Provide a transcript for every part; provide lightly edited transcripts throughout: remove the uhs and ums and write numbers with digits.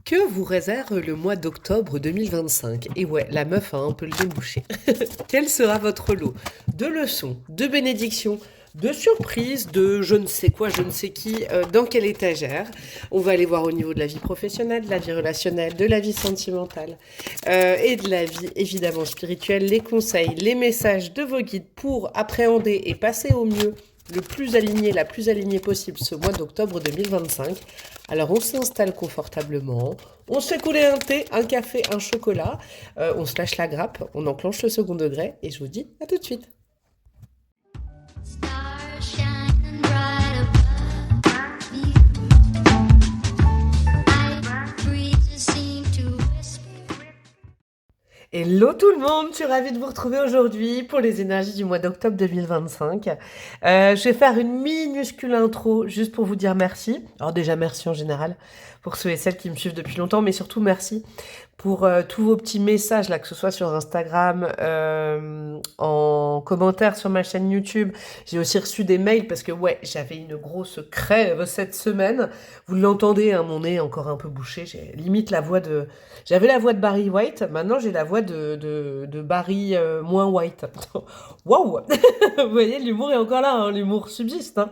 Que vous réserve le mois d'octobre 2025? Et ouais, la meuf a un peu le nez bouché. Quel sera votre lot de leçons, de bénédictions, de surprises, de je ne sais quoi, je ne sais qui, dans quelle étagère? On va aller voir au niveau de la vie professionnelle, de la vie relationnelle, de la vie sentimentale et de la vie évidemment spirituelle, les conseils, les messages de vos guides pour appréhender et passer au mieux le plus aligné, la plus alignée possible ce mois d'octobre 2025. Alors on s'installe confortablement, on se fait couler un thé, un café, un chocolat, on se lâche la grappe, on enclenche le second degré et je vous dis à tout de suite. Stars shining bright above you. Night breezes seem to whisper. Hello tout le monde, je suis ravie de vous retrouver aujourd'hui pour les énergies du mois d'octobre 2025. Je vais faire une minuscule intro juste pour vous dire merci. Alors déjà merci en général pour ceux et celles qui me suivent depuis longtemps, mais surtout merci pour tous vos petits messages, là, que ce soit sur Instagram, en commentaire sur ma chaîne YouTube. J'ai aussi reçu des mails parce que ouais, j'avais une grosse crève cette semaine. Vous l'entendez, hein, mon nez est encore un peu bouché. J'ai limite la voix de... J'avais la voix de Barry White, maintenant j'ai la voix de Barry moins White. Waouh. Vous voyez, l'humour est encore là, hein, l'humour subsiste. Hein.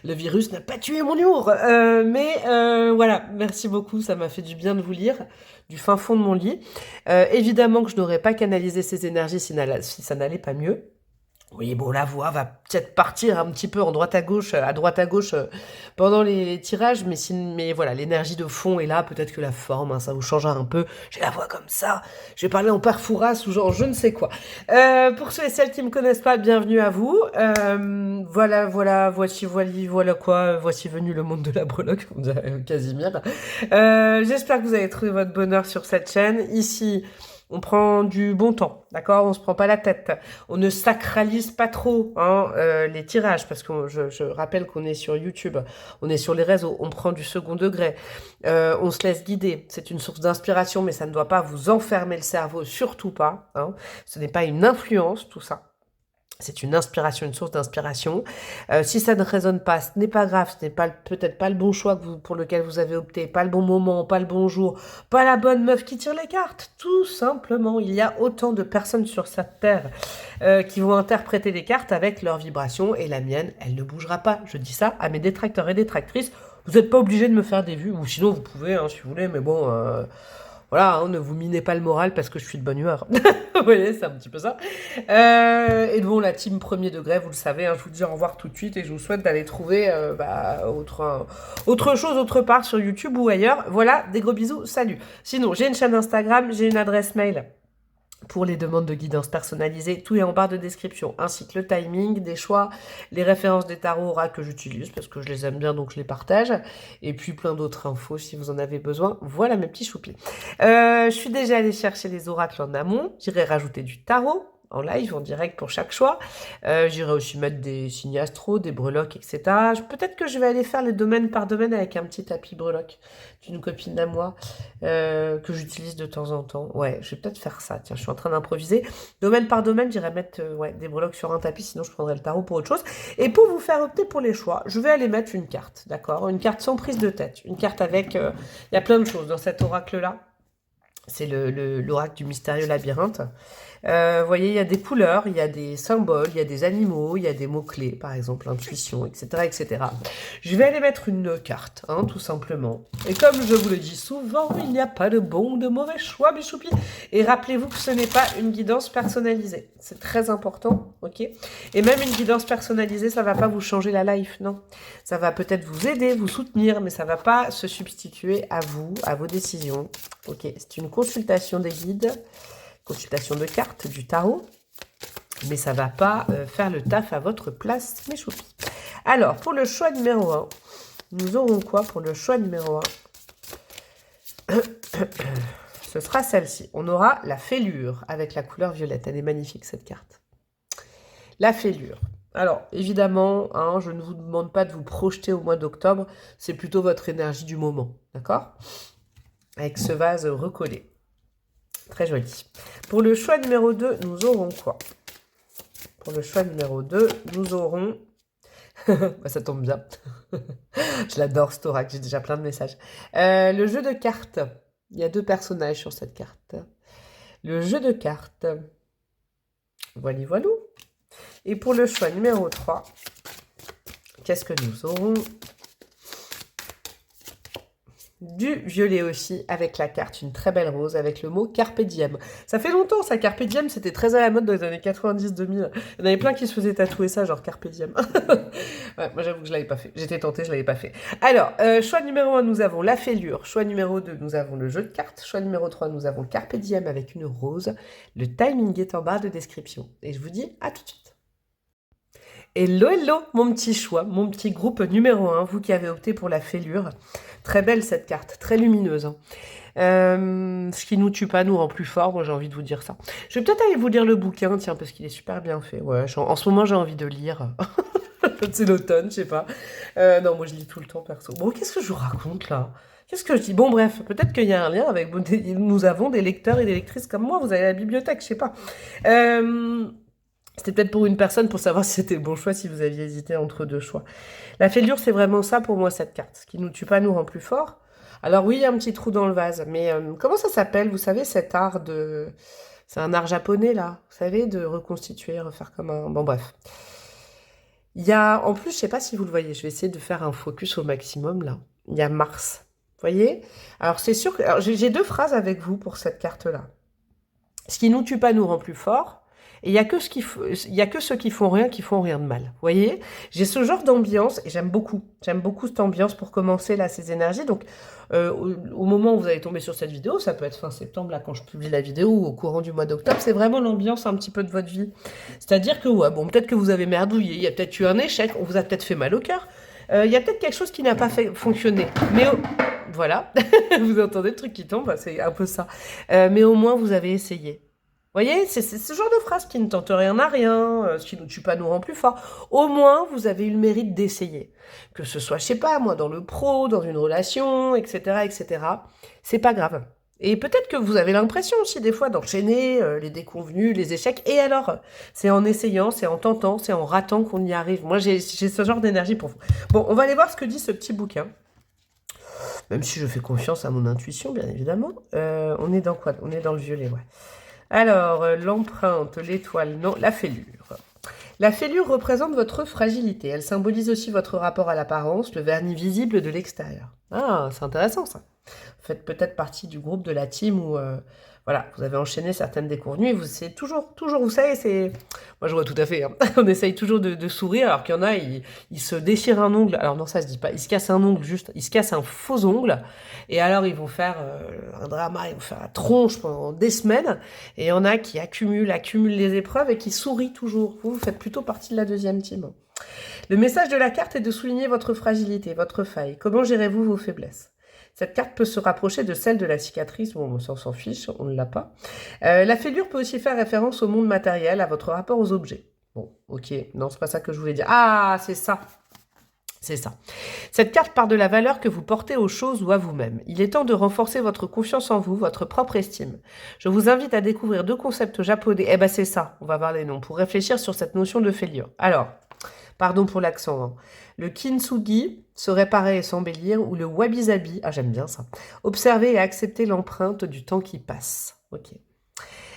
Le virus n'a pas tué mon humour. Voilà, merci beaucoup, ça m'a fait du bien de vous lire du fin fond de mon lit. Évidemment que je n'aurais pas canalisé ces énergies si ça n'allait pas mieux. Oui, bon, la voix va peut-être partir un petit peu en droite à gauche, pendant les tirages, mais voilà, l'énergie de fond est là, peut-être que la forme, hein, ça vous changera un peu. J'ai la voix comme ça, je vais parler en parfouras ou genre je ne sais quoi. Pour ceux et celles qui me connaissent pas, bienvenue à vous. Voilà quoi, voici venu le monde de la breloque, on dirait Casimir. J'espère que vous avez trouvé votre bonheur sur cette chaîne. Ici, on prend du bon temps, d'accord? On se prend pas la tête. On ne sacralise pas trop les tirages, parce que je rappelle qu'on est sur YouTube, on est sur les réseaux, on prend du second degré, on se laisse guider. C'est une source d'inspiration, mais ça ne doit pas vous enfermer le cerveau, surtout pas. Hein. Ce n'est pas une influence, tout ça. C'est une inspiration, une source d'inspiration. Si ça ne résonne pas, ce n'est pas grave, ce n'est pas peut-être pas le bon choix pour lequel vous avez opté, pas le bon moment, pas le bon jour, pas la bonne meuf qui tire les cartes. Tout simplement, il y a autant de personnes sur cette terre qui vont interpréter les cartes avec leur vibration et la mienne, elle ne bougera pas. Je dis ça à mes détracteurs et détractrices. Vous n'êtes pas obligé de me faire des vues, ou sinon vous pouvez, hein, si vous voulez, mais bon... Voilà, hein, ne vous minez pas le moral parce que je suis de bonne humeur. Vous voyez, c'est un petit peu ça. Et bon, la team premier degré, vous le savez, hein, je vous dis au revoir tout de suite et je vous souhaite d'aller trouver autre chose autre part sur YouTube ou ailleurs. Voilà, des gros bisous, salut. Sinon, j'ai une chaîne Instagram, j'ai une adresse mail pour les demandes de guidance personnalisée, tout est en barre de description, ainsi que le timing des choix, les références des tarots oracles que j'utilise, parce que je les aime bien, donc je les partage, et puis plein d'autres infos si vous en avez besoin. Voilà mes petits choupis. Je suis déjà allée chercher les oracles en amont, j'irai rajouter du tarot, en live, en direct pour chaque choix. J'irai aussi mettre des signes astro, des breloques, etc. Peut-être que je vais aller faire les domaines par domaine avec un petit tapis breloque d'une copine à moi que j'utilise de temps en temps. Ouais, je vais peut-être faire ça. Tiens, je suis en train d'improviser. Domaine par domaine, j'irai mettre des breloques sur un tapis, sinon je prendrai le tarot pour autre chose. Et pour vous faire opter pour les choix, je vais aller mettre une carte, d'accord? Une carte sans prise de tête. Une carte avec... Il y a plein de choses dans cet oracle-là. C'est l'oracle du mystérieux labyrinthe. Vous voyez, il y a des couleurs, il y a des symboles, il y a des animaux, il y a des mots-clés, par exemple, intuition, etc., etc. Je vais aller mettre une carte, hein, tout simplement. Et comme je vous le dis souvent, il n'y a pas de bon ou de mauvais choix, mes choupis. Et rappelez-vous que ce n'est pas une guidance personnalisée. C'est très important, ok? Et même une guidance personnalisée, ça va pas vous changer la life, non. Ça va peut-être vous aider, vous soutenir, mais ça va pas se substituer à vous, à vos décisions. Ok, c'est une consultation des guides, consultation de cartes, du tarot, mais ça va pas faire le taf à votre place, mes choupis. Alors, pour le choix numéro 1, nous aurons quoi pour le choix numéro 1? Ce sera celle-ci. On aura la fêlure avec la couleur violette. Elle est magnifique, cette carte. La fêlure. Alors, évidemment, hein, je ne vous demande pas de vous projeter au mois d'octobre, c'est plutôt votre énergie du moment, d'accord? Avec ce vase recollé. Très joli. Pour le choix numéro 2, nous aurons quoi? Pour le choix numéro 2, nous aurons... ça tombe bien. Je l'adore, cet oracle, j'ai déjà plein de messages. Le jeu de cartes. Il y a 2 personnages sur cette carte. Le jeu de cartes. Voilà, voilà. Et pour le choix numéro 3, qu'est-ce que nous aurons? Du violet aussi, avec la carte, une très belle rose, avec le mot Carpe Diem. Ça fait longtemps, ça, Carpe Diem, c'était très à la mode dans les années 90-2000. Il y en avait plein qui se faisaient tatouer ça, genre Carpe Diem. Ouais, moi j'avoue que je l'avais pas fait. J'étais tentée, je l'avais pas fait. Alors, choix numéro 1, nous avons la fêlure. Choix numéro 2, nous avons le jeu de cartes. Choix numéro 3, nous avons Carpe Diem avec une rose. Le timing est en barre de description. Et je vous dis à tout de suite. Hello, hello, mon petit choix, mon petit groupe numéro 1, vous qui avez opté pour la fêlure. Très belle cette carte, très lumineuse. Hein. Ce qui nous tue pas nous rend plus fort, moi j'ai envie de vous dire ça. Je vais peut-être aller vous lire le bouquin, tiens, parce qu'il est super bien fait. Ouais, en ce moment j'ai envie de lire. C'est l'automne, je sais pas. Non, moi je lis tout le temps perso. Bon, qu'est-ce que je vous raconte là? Qu'est-ce que je dis? Bon, bref, peut-être qu'il y a un lien avec... Nous avons des lecteurs et des lectrices comme moi, vous avez la bibliothèque, je sais pas. C'était peut-être pour une personne pour savoir si c'était le bon choix, si vous aviez hésité entre 2 choix. La fêlure, c'est vraiment ça pour moi, cette carte. Ce qui nous tue pas nous rend plus fort. Alors oui, il y a un petit trou dans le vase, mais comment ça s'appelle? Vous savez, cet art de... C'est un art japonais, là. Vous savez, de reconstituer, refaire comme un... Bon, bref. Il y a... En plus, je sais pas si vous le voyez, je vais essayer de faire un focus au maximum, là. Il y a Mars. Vous voyez? Alors, c'est sûr que... Alors, j'ai 2 phrases avec vous pour cette carte-là. Ce qui nous tue pas nous rend plus fort. Et il y a que ceux qui font rien de mal. Vous voyez? J'ai ce genre d'ambiance et j'aime beaucoup. J'aime beaucoup cette ambiance pour commencer là, ces énergies. Donc, au moment où vous allez tomber sur cette vidéo, ça peut être fin septembre, là, quand je publie la vidéo, ou au courant du mois d'octobre, c'est vraiment l'ambiance un petit peu de votre vie. C'est-à-dire que, ouais, bon, peut-être que vous avez merdouillé, il y a peut-être eu un échec, on vous a peut-être fait mal au cœur, il y a peut-être quelque chose qui n'a pas fonctionné. Mais voilà, vous entendez le truc qui tombe, c'est un peu ça. Mais au moins, vous avez essayé. Vous voyez, c'est ce genre de phrase qui ne tente rien à rien, ce qui ne nous tue pas nous rend plus fort. Au moins, vous avez eu le mérite d'essayer. Que ce soit, je sais pas, moi, dans le pro, dans une relation, etc., etc. C'est pas grave. Et peut-être que vous avez l'impression aussi, des fois, d'enchaîner les déconvenus, les échecs. Et alors, c'est en essayant, c'est en tentant, c'est en ratant qu'on y arrive. Moi, j'ai ce genre d'énergie pour vous. Bon, on va aller voir ce que dit ce petit bouquin. Même si je fais confiance à mon intuition, bien évidemment. On est dans quoi? On est dans le violet, ouais. Alors, l'empreinte, l'étoile, non, la fêlure. La fêlure représente votre fragilité. Elle symbolise aussi votre rapport à l'apparence, le vernis visible de l'extérieur. Ah, c'est intéressant ça. Vous faites peut-être partie du groupe de la team où, voilà, vous avez enchaîné certaines déconvenues et c'est toujours, vous savez, c'est... Moi, je vois tout à fait. Hein. On essaye toujours de sourire, alors qu'il y en a, ils se déchirent un ongle. Alors non, ça se dit pas. Ils se cassent un ongle, juste. Ils se cassent un faux ongle. Et alors, ils vont faire un drama, ils vont faire la tronche pendant des semaines. Et il y en a qui accumulent les épreuves et qui sourient toujours. Vous faites plutôt partie de la deuxième team. Le message de la carte est de souligner votre fragilité, votre faille. Comment gérez-vous vos faiblesses? Cette carte peut se rapprocher de celle de la cicatrice. Bon, on s'en fiche, on ne l'a pas. La fêlure peut aussi faire référence au monde matériel, à votre rapport aux objets. Bon, ok, non, c'est pas ça que je voulais dire. Ah, c'est ça. C'est ça. Cette carte part de la valeur que vous portez aux choses ou à vous-même. Il est temps de renforcer votre confiance en vous, votre propre estime. Je vous invite à découvrir 2 concepts japonais. Eh ben, c'est ça, on va voir les noms, pour réfléchir sur cette notion de fêlure. Alors, pardon pour l'accent, hein. Le kintsugi, se réparer et s'embellir, ou le wabi-sabi, ah j'aime bien ça, observer et accepter l'empreinte du temps qui passe. Ok.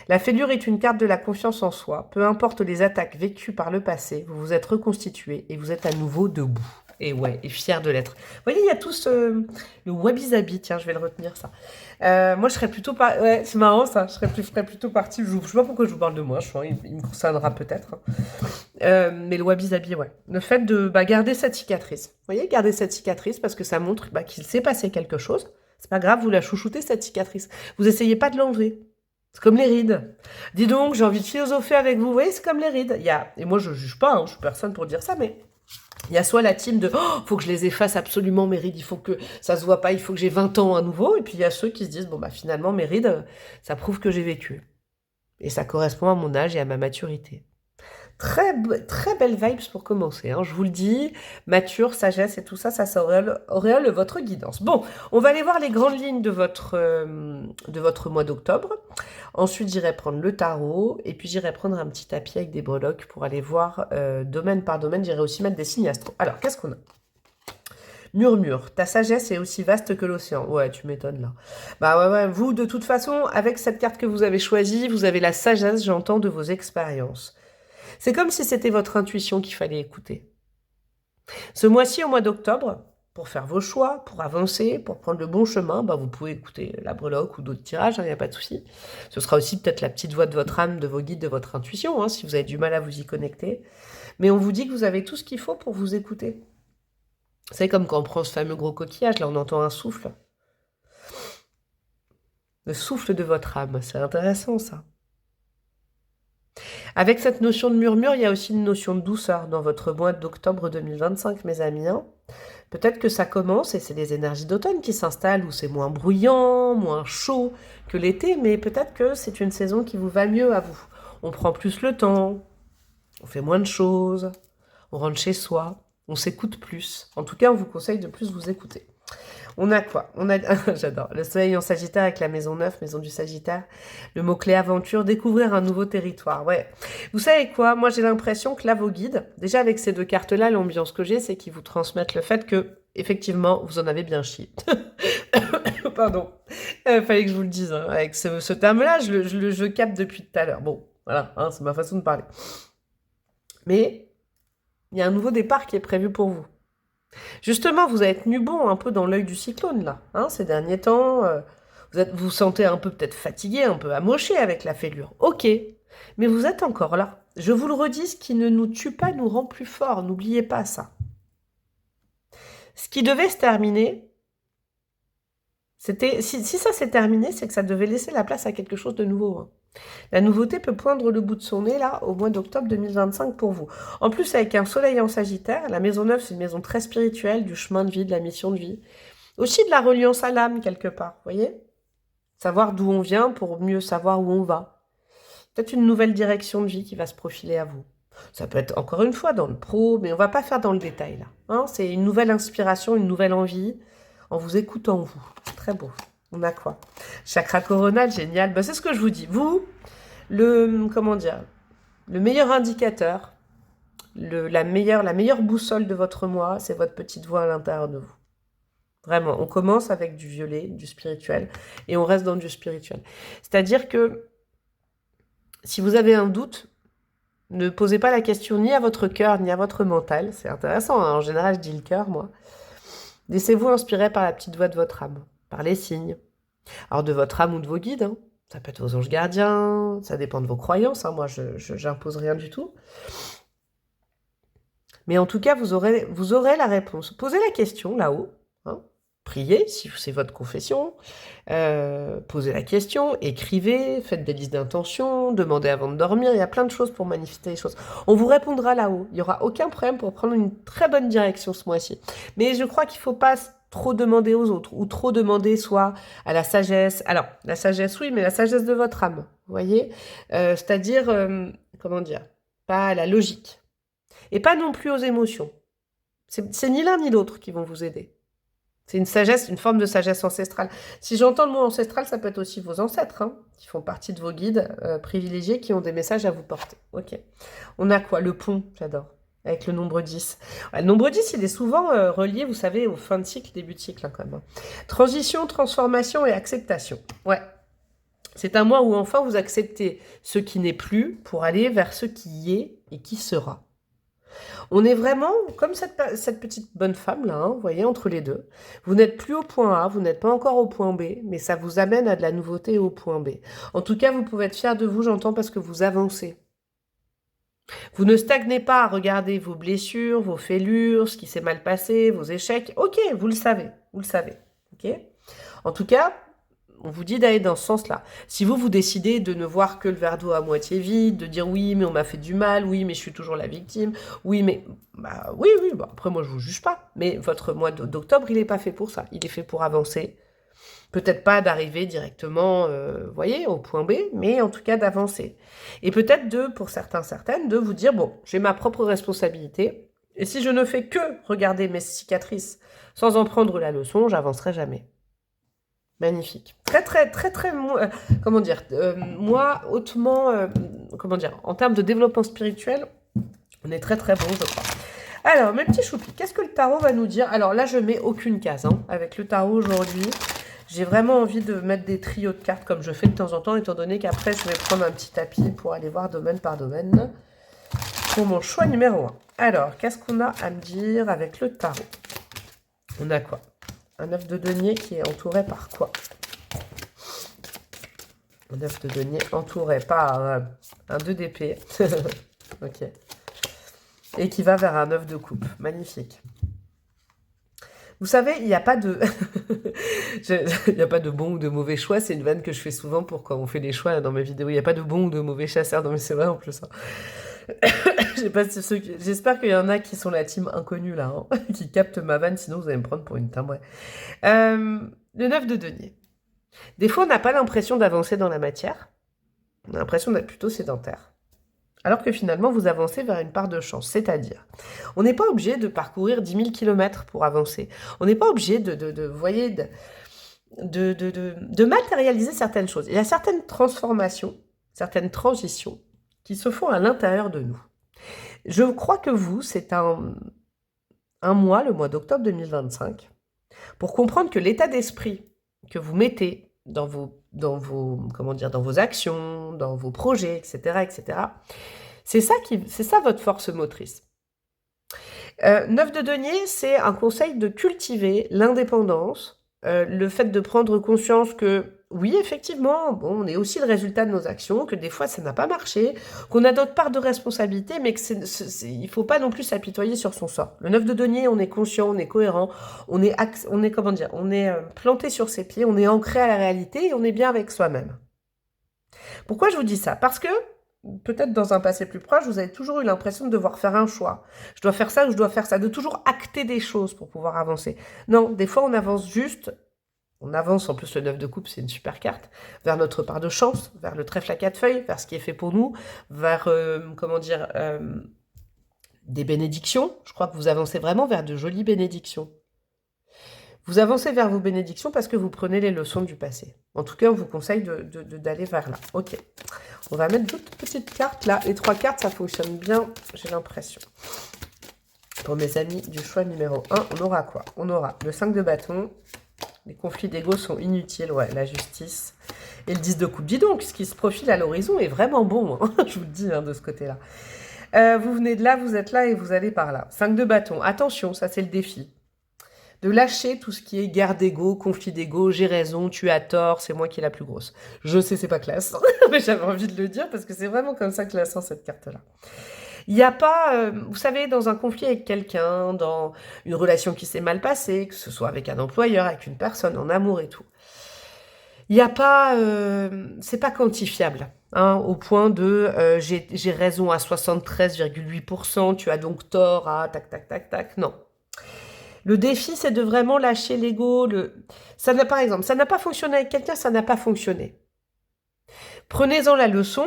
La fêlure est une carte de la confiance en soi. Peu importe les attaques vécues par le passé, vous vous êtes reconstitué et vous êtes à nouveau debout. Et ouais, et fier de l'être. Vous voyez, il y a tous le wabi-sabi, tiens, je vais le retenir ça. Moi, je serais plutôt ouais, c'est marrant ça, je ferais plutôt partie, je sais pas pourquoi je vous parle de moi, il me concernera peut-être. Mais le wabi-sabi, ouais. Le fait de garder cette cicatrice. Vous voyez, garder cette cicatrice parce que ça montre qu'il s'est passé quelque chose. C'est pas grave, vous la chouchoutez cette cicatrice. Vous essayez pas de l'enlever. C'est comme les rides. Dis donc, j'ai envie de philosopher avec vous. Vous voyez, c'est comme les rides. Et moi, je juge pas, hein, je suis personne pour dire ça, mais il y a soit la team de « Oh, faut que je les efface absolument, mes rides, il faut que ça se voit pas, il faut que j'ai 20 ans à nouveau. » Et puis, il y a ceux qui se disent « Bon, finalement, mes rides, ça prouve que j'ai vécu. Et ça correspond à mon âge et à ma maturité. » Très belle vibes pour commencer, hein, je vous le dis, mature, sagesse et tout ça, ça auréole votre guidance. Bon, on va aller voir les grandes lignes de votre mois d'octobre. Ensuite, j'irai prendre le tarot et puis j'irai prendre un petit tapis avec des breloques pour aller voir domaine par domaine. J'irai aussi mettre des signes astro. Alors, qu'est-ce qu'on a? Murmure, ta sagesse est aussi vaste que l'océan. Ouais, tu m'étonnes là. Bah ouais, ouais, vous, de toute façon, avec cette carte que vous avez choisie, vous avez la sagesse, j'entends, de vos expériences. C'est comme si c'était votre intuition qu'il fallait écouter. Ce mois-ci, au mois d'octobre, pour faire vos choix, pour avancer, pour prendre le bon chemin, bah vous pouvez écouter la breloque ou d'autres tirages, il n'y a pas de souci. Ce sera aussi peut-être la petite voix de votre âme, de vos guides, de votre intuition, hein, si vous avez du mal à vous y connecter. Mais on vous dit que vous avez tout ce qu'il faut pour vous écouter. C'est comme quand on prend ce fameux gros coquillage, là on entend un souffle. Le souffle de votre âme, c'est intéressant ça. Avec cette notion de murmure, il y a aussi une notion de douceur dans votre mois d'octobre 2025, mes amis. Hein. Peut-être que ça commence et c'est les énergies d'automne qui s'installent, où c'est moins bruyant, moins chaud que l'été, mais peut-être que c'est une saison qui vous va mieux à vous. On prend plus le temps, on fait moins de choses, on rentre chez soi, on s'écoute plus. En tout cas, on vous conseille de plus vous écouter. On a quoi? On a, j'adore, le soleil en Sagittaire avec la maison 9, maison du Sagittaire. Le mot-clé aventure, découvrir un nouveau territoire. Ouais. Vous savez quoi? Moi, j'ai l'impression que là, vos guides, déjà avec ces deux cartes-là, l'ambiance que j'ai, c'est qu'ils vous transmettent le fait que, effectivement, vous en avez bien chié. Pardon. Fallait que je vous le dise. Hein. Avec ce terme-là, je capte depuis tout à l'heure. Bon, voilà, hein, c'est ma façon de parler. Mais il y a un nouveau départ qui est prévu pour vous. Justement, vous avez tenu bon un peu dans l'œil du cyclone, là, hein, ces derniers temps. Vous sentez un peu peut-être fatigué, un peu amoché avec la fêlure. Ok, mais vous êtes encore là. Je vous le redis, ce qui ne nous tue pas nous rend plus forts. N'oubliez pas ça. Ce qui devait se terminer, c'était... Si ça s'est terminé, c'est que ça devait laisser la place à quelque chose de nouveau. Hein. La nouveauté peut poindre le bout de son nez, là, au mois d'octobre 2025 pour vous. En plus, avec un soleil en Sagittaire, la maison 9, c'est une maison très spirituelle, du chemin de vie, de la mission de vie. Aussi de la reliance à l'âme, quelque part, vous voyez? Savoir d'où on vient pour mieux savoir où on va. Peut-être une nouvelle direction de vie qui va se profiler à vous. Ça peut être, encore une fois, dans le pro, mais on va pas faire dans le détail, là. Hein, c'est une nouvelle inspiration, une nouvelle envie, en vous écoutant, vous. C'est très beau. On a quoi? Chakra coronal, génial. Ben, c'est ce que je vous dis. Vous, comment dire, le meilleur indicateur, la meilleure boussole de votre moi, c'est votre petite voix à l'intérieur de vous. Vraiment, on commence avec du violet, du spirituel, et on reste dans du spirituel. C'est-à-dire que si vous avez un doute, ne posez pas la question ni à votre cœur, ni à votre mental. C'est intéressant, hein. En général, je dis le cœur, moi. Laissez-vous inspirer par la petite voix de votre âme, par les signes. Alors, de votre âme ou de vos guides, hein. Ça peut être vos anges gardiens, ça dépend de vos croyances, hein. Moi, je n'impose rien du tout. Mais en tout cas, vous aurez la réponse. Posez la question là-haut, hein. Priez, si c'est votre confession, posez la question, écrivez, faites des listes d'intentions, demandez avant de dormir, il y a plein de choses pour manifester les choses. On vous répondra là-haut, il n'y aura aucun problème pour prendre une très bonne direction ce mois-ci. Mais je crois qu'il ne faut pas trop demander aux autres, ou trop demander soit à la sagesse, alors la sagesse oui, mais la sagesse de votre âme, vous voyez, c'est-à-dire, comment dire, pas à la logique, et pas non plus aux émotions. C'est ni l'un ni l'autre qui vont vous aider. C'est une sagesse, une forme de sagesse ancestrale. Si j'entends le mot ancestral, ça peut être aussi vos ancêtres, hein, qui font partie de vos guides privilégiés, qui ont des messages à vous porter. Ok. On a quoi? Le pont, j'adore, avec le nombre 10. Ouais, le nombre 10, il est souvent relié, vous savez, aux fins de cycle, début de cycle, hein, quand même. Hein. Transition, transformation et acceptation. Ouais. C'est un mois où enfin vous acceptez ce qui n'est plus pour aller vers ce qui y est et qui sera. On est vraiment comme cette petite bonne femme là, hein, vous voyez, entre les deux. Vous n'êtes plus au point A, vous n'êtes pas encore au point B, mais ça vous amène à de la nouveauté au point B. En tout cas, vous pouvez être fiers de vous, j'entends, parce que vous avancez. Vous ne stagnez pas à regarder vos blessures, vos fêlures, ce qui s'est mal passé, vos échecs. Ok, vous le savez, ok. En tout cas, on vous dit d'aller dans ce sens-là. Si vous décidez de ne voir que le verre d'eau à moitié vide, de dire oui, mais on m'a fait du mal, oui, mais je suis toujours la victime, oui, mais... Bah, oui, bah, après, moi, je vous juge pas. Mais votre mois d'octobre, il n'est pas fait pour ça. Il est fait pour avancer. Peut-être pas d'arriver directement, vous voyez, au point B, mais en tout cas d'avancer. Et peut-être pour certaines, de vous dire, bon, j'ai ma propre responsabilité, et si je ne fais que regarder mes cicatrices sans en prendre la leçon, j'avancerai jamais. Magnifique. Très, comment dire, moi, hautement, comment dire, en termes de développement spirituel, on est très, très bon, je crois. Alors, mes petits choupis, qu'est-ce que le tarot va nous dire? Alors là, je mets aucune case hein, avec le tarot aujourd'hui. J'ai vraiment envie de mettre des trios de cartes comme je fais de temps en temps, étant donné qu'après, je vais prendre un petit tapis pour aller voir domaine par domaine pour mon choix numéro 1. Alors, qu'est-ce qu'on a à me dire avec le tarot? On a quoi? Un œuf de denier qui est entouré par quoi? Un œuf de denier entouré par un 2 d'épée. Ok. Et qui va vers un œuf de coupe. Magnifique. Vous savez, il n'y a pas de... il n'y a pas de bon ou de mauvais choix. C'est une vanne que je fais souvent pour quand on fait des choix dans mes vidéos. Il n'y a pas de bon ou de mauvais chasseurs. Non mais c'est vrai en plus. Hein. J'espère qu'il y en a qui sont la team inconnue là, hein, qui captent ma vanne, sinon vous allez me prendre pour une timbrée. Le 9 de denier. Des fois, on n'a pas l'impression d'avancer dans la matière. On a l'impression d'être plutôt sédentaire. Alors que finalement, vous avancez vers une part de chance. C'est-à-dire, on n'est pas obligé de parcourir 10 000 km pour avancer. On n'est pas obligé de matérialiser certaines choses. Il y a certaines transformations, certaines transitions qui se font à l'intérieur de nous. Je crois que vous, c'est un mois, le mois d'octobre 2025, pour comprendre que l'état d'esprit que vous mettez dans vos actions, dans vos projets, etc., c'est ça votre force motrice. 9 de denier, c'est un conseil de cultiver l'indépendance, le fait de prendre conscience que, oui, effectivement, bon, on est aussi le résultat de nos actions, que des fois ça n'a pas marché, qu'on a d'autres parts de responsabilité, mais il ne faut pas non plus s'apitoyer sur son sort. Le 9 de denier, on est conscient, on est cohérent, on est planté sur ses pieds, on est ancré à la réalité et on est bien avec soi-même. Pourquoi je vous dis ça? Parce que, peut-être dans un passé plus proche, vous avez toujours eu l'impression de devoir faire un choix. Je dois faire ça ou je dois faire ça. De toujours acter des choses pour pouvoir avancer. Non, des fois on avance juste. On avance, en plus le 9 de coupe, c'est une super carte, vers notre part de chance, vers le trèfle à 4 feuilles, vers ce qui est fait pour nous, vers, des bénédictions. Je crois que vous avancez vraiment vers de jolies bénédictions. Vous avancez vers vos bénédictions parce que vous prenez les leçons du passé. En tout cas, on vous conseille d'aller vers là. Ok. On va mettre d'autres petites cartes là. Les 3 cartes, ça fonctionne bien, j'ai l'impression. Pour mes amis du choix numéro 1, on aura quoi? On aura le 5 de bâton. Les conflits d'ego sont inutiles, ouais, la justice. Et le 10 de coupe. Dis donc, ce qui se profile à l'horizon est vraiment bon, hein, je vous le dis, hein, de ce côté-là. Vous venez de là, vous êtes là et vous allez par là. 5 de bâton. Attention, ça c'est le défi. De lâcher tout ce qui est guerre d'ego, conflit d'ego, j'ai raison, tu as tort, c'est moi qui est la plus grosse. Je sais, c'est pas classe, mais j'avais envie de le dire parce que c'est vraiment comme ça que la sens cette carte-là. Il n'y a pas, vous savez, dans un conflit avec quelqu'un, dans une relation qui s'est mal passée, que ce soit avec un employeur, avec une personne, en amour et tout, il n'y a pas, c'est pas quantifiable, hein, au point de j'ai raison à 73,8%, tu as donc tort à tac, tac, tac, tac, non. Le défi, c'est de vraiment lâcher l'ego. Par exemple, ça n'a pas fonctionné avec quelqu'un, ça n'a pas fonctionné. Prenez-en la leçon,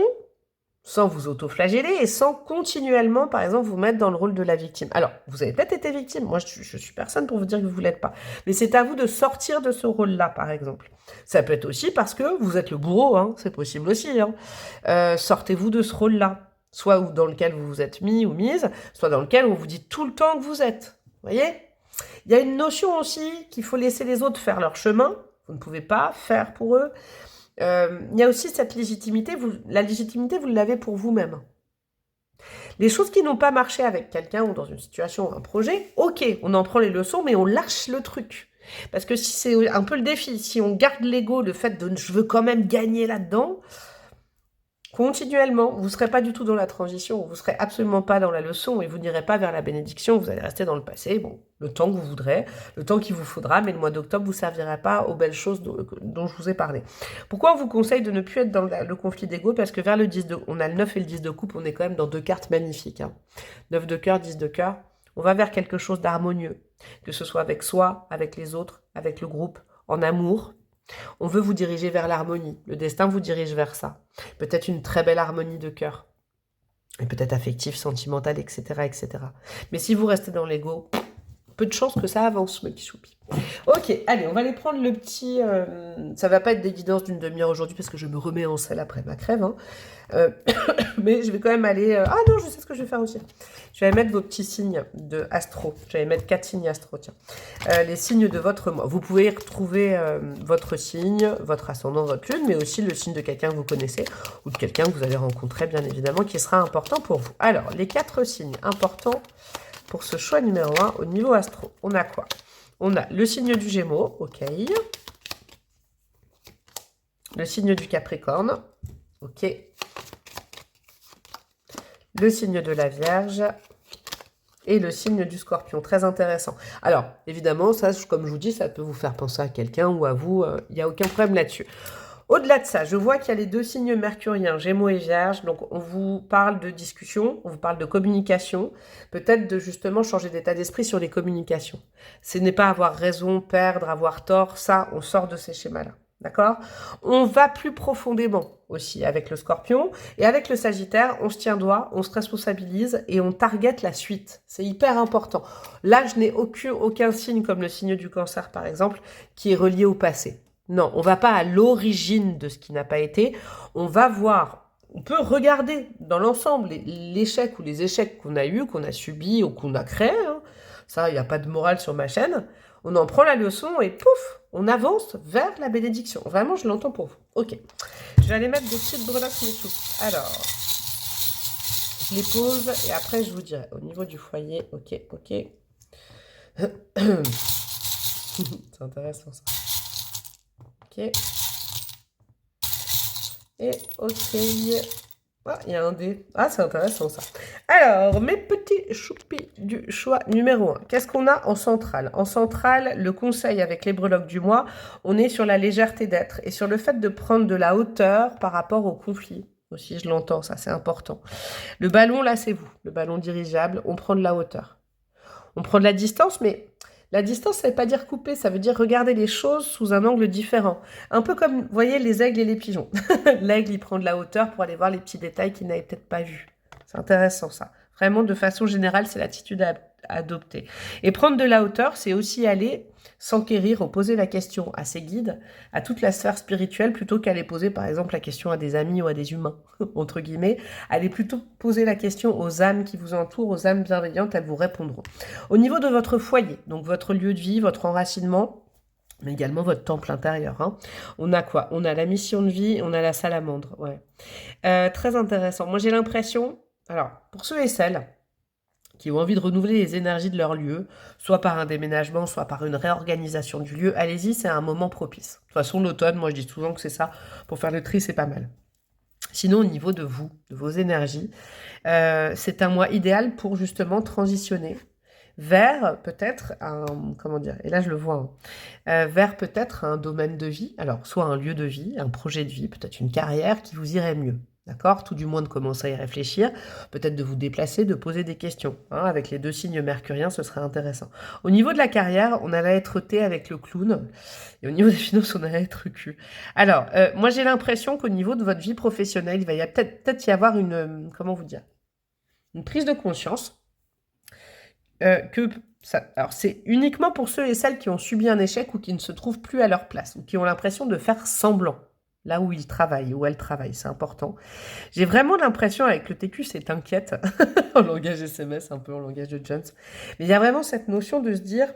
sans vous auto-flageller et sans continuellement, par exemple, vous mettre dans le rôle de la victime. Alors, vous avez peut-être été victime. Moi, je suis personne pour vous dire que vous ne l'êtes pas. Mais c'est à vous de sortir de ce rôle-là, par exemple. Ça peut être aussi parce que vous êtes le bourreau, hein, c'est possible aussi. Hein. Sortez-vous de ce rôle-là. Soit dans lequel vous vous êtes mis ou mise, soit dans lequel on vous dit tout le temps que vous êtes. Vous voyez ? Il y a une notion aussi qu'il faut laisser les autres faire leur chemin. Vous ne pouvez pas faire pour eux. Il y a aussi cette légitimité. La légitimité, vous l'avez pour vous-même. Les choses qui n'ont pas marché avec quelqu'un ou dans une situation ou un projet, ok, on en prend les leçons, mais on lâche le truc. Parce que si c'est un peu le défi, si on garde l'ego, le fait de « je veux quand même gagner là-dedans », continuellement, vous ne serez pas du tout dans la transition, vous ne serez absolument pas dans la leçon et vous n'irez pas vers la bénédiction, vous allez rester dans le passé, bon, le temps que vous voudrez, le temps qu'il vous faudra, mais le mois d'octobre, vous ne servirez pas aux belles choses dont je vous ai parlé. Pourquoi on vous conseille de ne plus être dans le conflit d'ego? Parce que vers le 10 de... On a le 9 et le 10 de coupe, on est quand même dans 2 cartes magnifiques. Hein. 9 de cœur, 10 de cœur. On va vers quelque chose d'harmonieux, que ce soit avec soi, avec les autres, avec le groupe, en amour. On veut vous diriger vers l'harmonie. Le destin vous dirige vers ça. Peut-être une très belle harmonie de cœur. Et peut-être affective, sentimentale, etc., etc. Mais si vous restez dans l'ego, peu de chances que ça avance, mes petits choupis. Ok, allez, on va aller prendre le petit... ça va pas être des guidances d'une demi-heure aujourd'hui parce que je me remets en selle après ma crève. Hein. Euh, mais je vais quand même aller... Ah non, je sais ce que je vais faire aussi. Je vais mettre vos petits signes de astro. Je vais mettre 4 signes astro, tiens. Les signes de votre mois. Vous pouvez retrouver votre signe, votre ascendant, votre lune, mais aussi le signe de quelqu'un que vous connaissez ou de quelqu'un que vous allez rencontrer, bien évidemment, qui sera important pour vous. Alors, les 4 signes importants pour ce choix numéro 1 au niveau astro. On a quoi? On a le signe du Gémeaux, ok. Le signe du Capricorne, ok. Le signe de la Vierge et le signe du Scorpion. Très intéressant. Alors, évidemment, ça, comme je vous dis, ça peut vous faire penser à quelqu'un ou à vous. Il n'y a aucun problème là-dessus. Au-delà de ça, je vois qu'il y a les 2 signes mercuriens, Gémeaux et Vierge. Donc, on vous parle de discussion, on vous parle de communication, peut-être de justement changer d'état d'esprit sur les communications. Ce n'est pas avoir raison, perdre, avoir tort, ça, on sort de ces schémas-là. D'accord? On va plus profondément aussi avec le Scorpion. Et avec le Sagittaire, on se tient droit, on se responsabilise et on target la suite. C'est hyper important. Là, je n'ai aucun signe comme le signe du Cancer, par exemple, qui est relié au passé. Non, on va pas à l'origine de ce qui n'a pas été. On va voir, on peut regarder dans l'ensemble l'échec ou les échecs qu'on a eus, qu'on a subis ou qu'on a créés. Hein. Ça, il n'y a pas de morale sur ma chaîne. On en prend la leçon et pouf, on avance vers la bénédiction. Vraiment, je l'entends pour vous. Ok. Je vais aller mettre des petites breloques mes choux. Alors, je les pose et après, je vous dirai. Au niveau du foyer, ok. C'est intéressant ça. Ok. Et ok. Ah, il y a un dé. Ah, c'est intéressant ça. Alors, mes petits choupis du choix numéro 1. Qu'est-ce qu'on a en centrale? En centrale, le conseil avec les breloques du mois, on est sur la légèreté d'être et sur le fait de prendre de la hauteur par rapport au conflit. Aussi, je l'entends, ça c'est important. Le ballon, là, c'est vous. Le ballon dirigeable, on prend de la hauteur. On prend de la distance, mais la distance, ça ne veut pas dire couper, ça veut dire regarder les choses sous un angle différent. Un peu comme, vous voyez, les aigles et les pigeons. L'aigle, il prend de la hauteur pour aller voir les petits détails qu'il n'avait peut-être pas vus. C'est intéressant, ça. Vraiment, de façon générale, c'est l'attitude à adopter. Et prendre de la hauteur, c'est aussi aller s'enquérir ou poser la question à ses guides, à toute la sphère spirituelle, plutôt qu'aller poser, par exemple, la question à des amis ou à des humains, entre guillemets. Allez plutôt poser la question aux âmes qui vous entourent, aux âmes bienveillantes, elles vous répondront. Au niveau de votre foyer, donc votre lieu de vie, votre enracinement, mais également votre temple intérieur. Hein. On a quoi? On a la mission de vie, on a la salamandre. Ouais. Très intéressant. Moi, j'ai l'impression, alors, pour ceux et celles qui ont envie de renouveler les énergies de leur lieu, soit par un déménagement, soit par une réorganisation du lieu, allez-y, c'est un moment propice. De toute façon, l'automne, moi je dis souvent que c'est ça, pour faire le tri, c'est pas mal. Sinon, au niveau de vous, de vos énergies, c'est un mois idéal pour justement transitionner vers peut-être un, comment dire, et là je le vois, hein, vers peut-être un domaine de vie, alors soit un lieu de vie, un projet de vie, peut-être une carrière qui vous irait mieux. D'accord? Tout du moins de commencer à y réfléchir, peut-être de vous déplacer, de poser des questions. Hein, avec les 2 signes mercuriens, ce serait intéressant. Au niveau de la carrière, on a la lettre T avec le clown. Et au niveau des finances, on a la lettre Q. Alors, moi j'ai l'impression qu'au niveau de votre vie professionnelle, il va peut-être y avoir une, comment vous dire, une prise de conscience. Que ça, alors c'est uniquement pour ceux et celles qui ont subi un échec ou qui ne se trouvent plus à leur place, ou qui ont l'impression de faire semblant. Là où ils travaillent, où elles travaillent, c'est important. J'ai vraiment l'impression, avec le TQ, c'est inquiète, en langage SMS, un peu en langage de Jones. Mais il y a vraiment cette notion de se dire,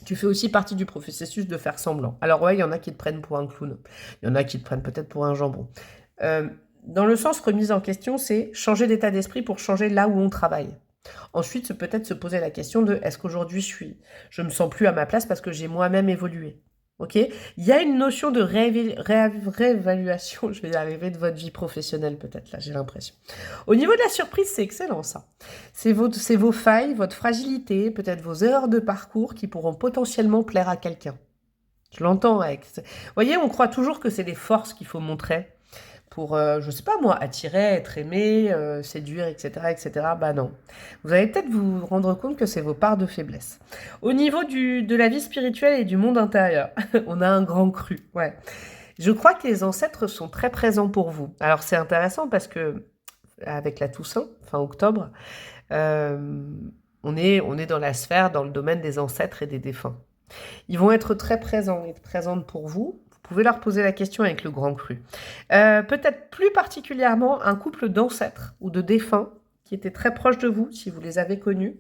tu fais aussi partie du processus de faire semblant. Alors ouais, il y en a qui te prennent pour un clown. Il y en a qui te prennent peut-être pour un jambon. Dans le sens remise en question, c'est changer d'état d'esprit pour changer là où on travaille. Ensuite, c'est peut-être se poser la question de, est-ce qu'aujourd'hui je me sens plus à ma place parce que j'ai moi-même évolué? Ok, il y a une notion de réévaluation, je vais y arriver, de votre vie professionnelle peut-être, là j'ai l'impression. Au niveau de la surprise, c'est excellent ça. C'est vos failles, votre fragilité, peut-être vos erreurs de parcours qui pourront potentiellement plaire à quelqu'un. Je l'entends avec... Vous voyez, on croit toujours que c'est les forces qu'il faut montrer pour, je sais pas moi, attirer, être aimé, séduire, etc., etc. Bah non. Vous allez peut-être vous rendre compte que c'est vos parts de faiblesse. Au niveau de la vie spirituelle et du monde intérieur, on a un grand cru. Ouais. Je crois que les ancêtres sont très présents pour vous. Alors c'est intéressant parce que avec la Toussaint, fin octobre, On est dans la sphère, dans le domaine des ancêtres et des défunts. Ils vont être très présents et présentes pour vous. Vous pouvez leur poser la question avec le grand cru. Peut-être plus particulièrement un couple d'ancêtres ou de défunts qui étaient très proches de vous, si vous les avez connus,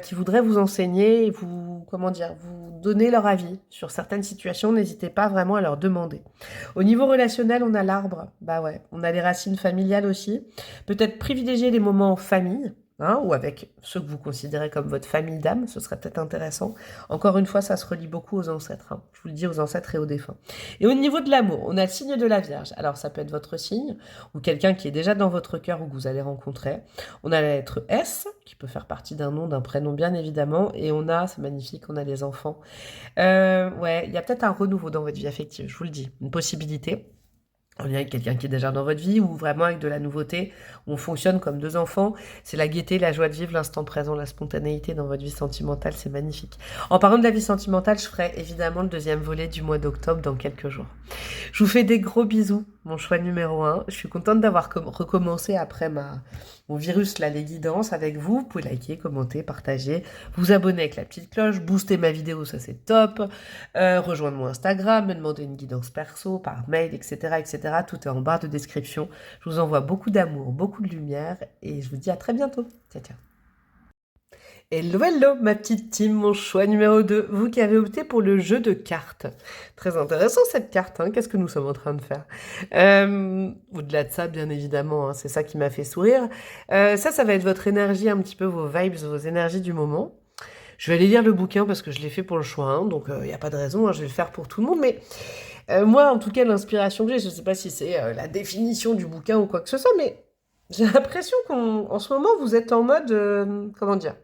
qui voudraient vous enseigner et vous, comment dire, vous donner leur avis sur certaines situations. N'hésitez pas vraiment à leur demander. Au niveau relationnel, on a l'arbre. Bah ouais, on a les racines familiales aussi. Peut-être privilégier les moments en famille. Hein, ou avec ceux que vous considérez comme votre famille d'âme, ce serait peut-être intéressant. Encore une fois, ça se relie beaucoup aux ancêtres. Hein. Je vous le dis, aux ancêtres et aux défunts. Et au niveau de l'amour, on a le signe de la Vierge. Alors, ça peut être votre signe, ou quelqu'un qui est déjà dans votre cœur ou que vous allez rencontrer. On a la lettre S, qui peut faire partie d'un nom, d'un prénom, bien évidemment. Et on a, c'est magnifique, on a les enfants. Ouais, il y a peut-être un renouveau dans votre vie affective, je vous le dis. Une possibilité. En lien avec quelqu'un qui est déjà dans votre vie ou vraiment avec de la nouveauté, où on fonctionne comme deux enfants. C'est la gaieté, la joie de vivre, l'instant présent, la spontanéité dans votre vie sentimentale, c'est magnifique. En parlant de la vie sentimentale, je ferai évidemment le deuxième volet du mois d'octobre dans quelques jours. Je vous fais des gros bisous, mon choix numéro 1. Je suis contente d'avoir recommencé après mon virus, là, les guidances avec vous. Vous pouvez liker, commenter, partager, vous abonner avec la petite cloche, booster ma vidéo, ça c'est top. Rejoindre mon Instagram, me demander une guidance perso par mail, etc., etc. Tout est en barre de description. Je vous envoie beaucoup d'amour, beaucoup de lumière et je vous dis à très bientôt. Ciao, ciao. Hello, hello, ma petite team, mon choix numéro 2. Vous qui avez opté pour le jeu de cartes. Très intéressant cette carte, hein. Qu'est-ce que nous sommes en train de faire au-delà de ça, bien évidemment, hein, c'est ça qui m'a fait sourire. Ça va être votre énergie, un petit peu vos vibes, vos énergies du moment. Je vais aller lire le bouquin parce que je l'ai fait pour le choix 1, donc il n'y a pas de raison, hein, je vais le faire pour tout le monde. Mais moi, en tout cas, l'inspiration que j'ai, je ne sais pas si c'est la définition du bouquin ou quoi que ce soit, mais j'ai l'impression qu'en ce moment, vous êtes en mode... comment dire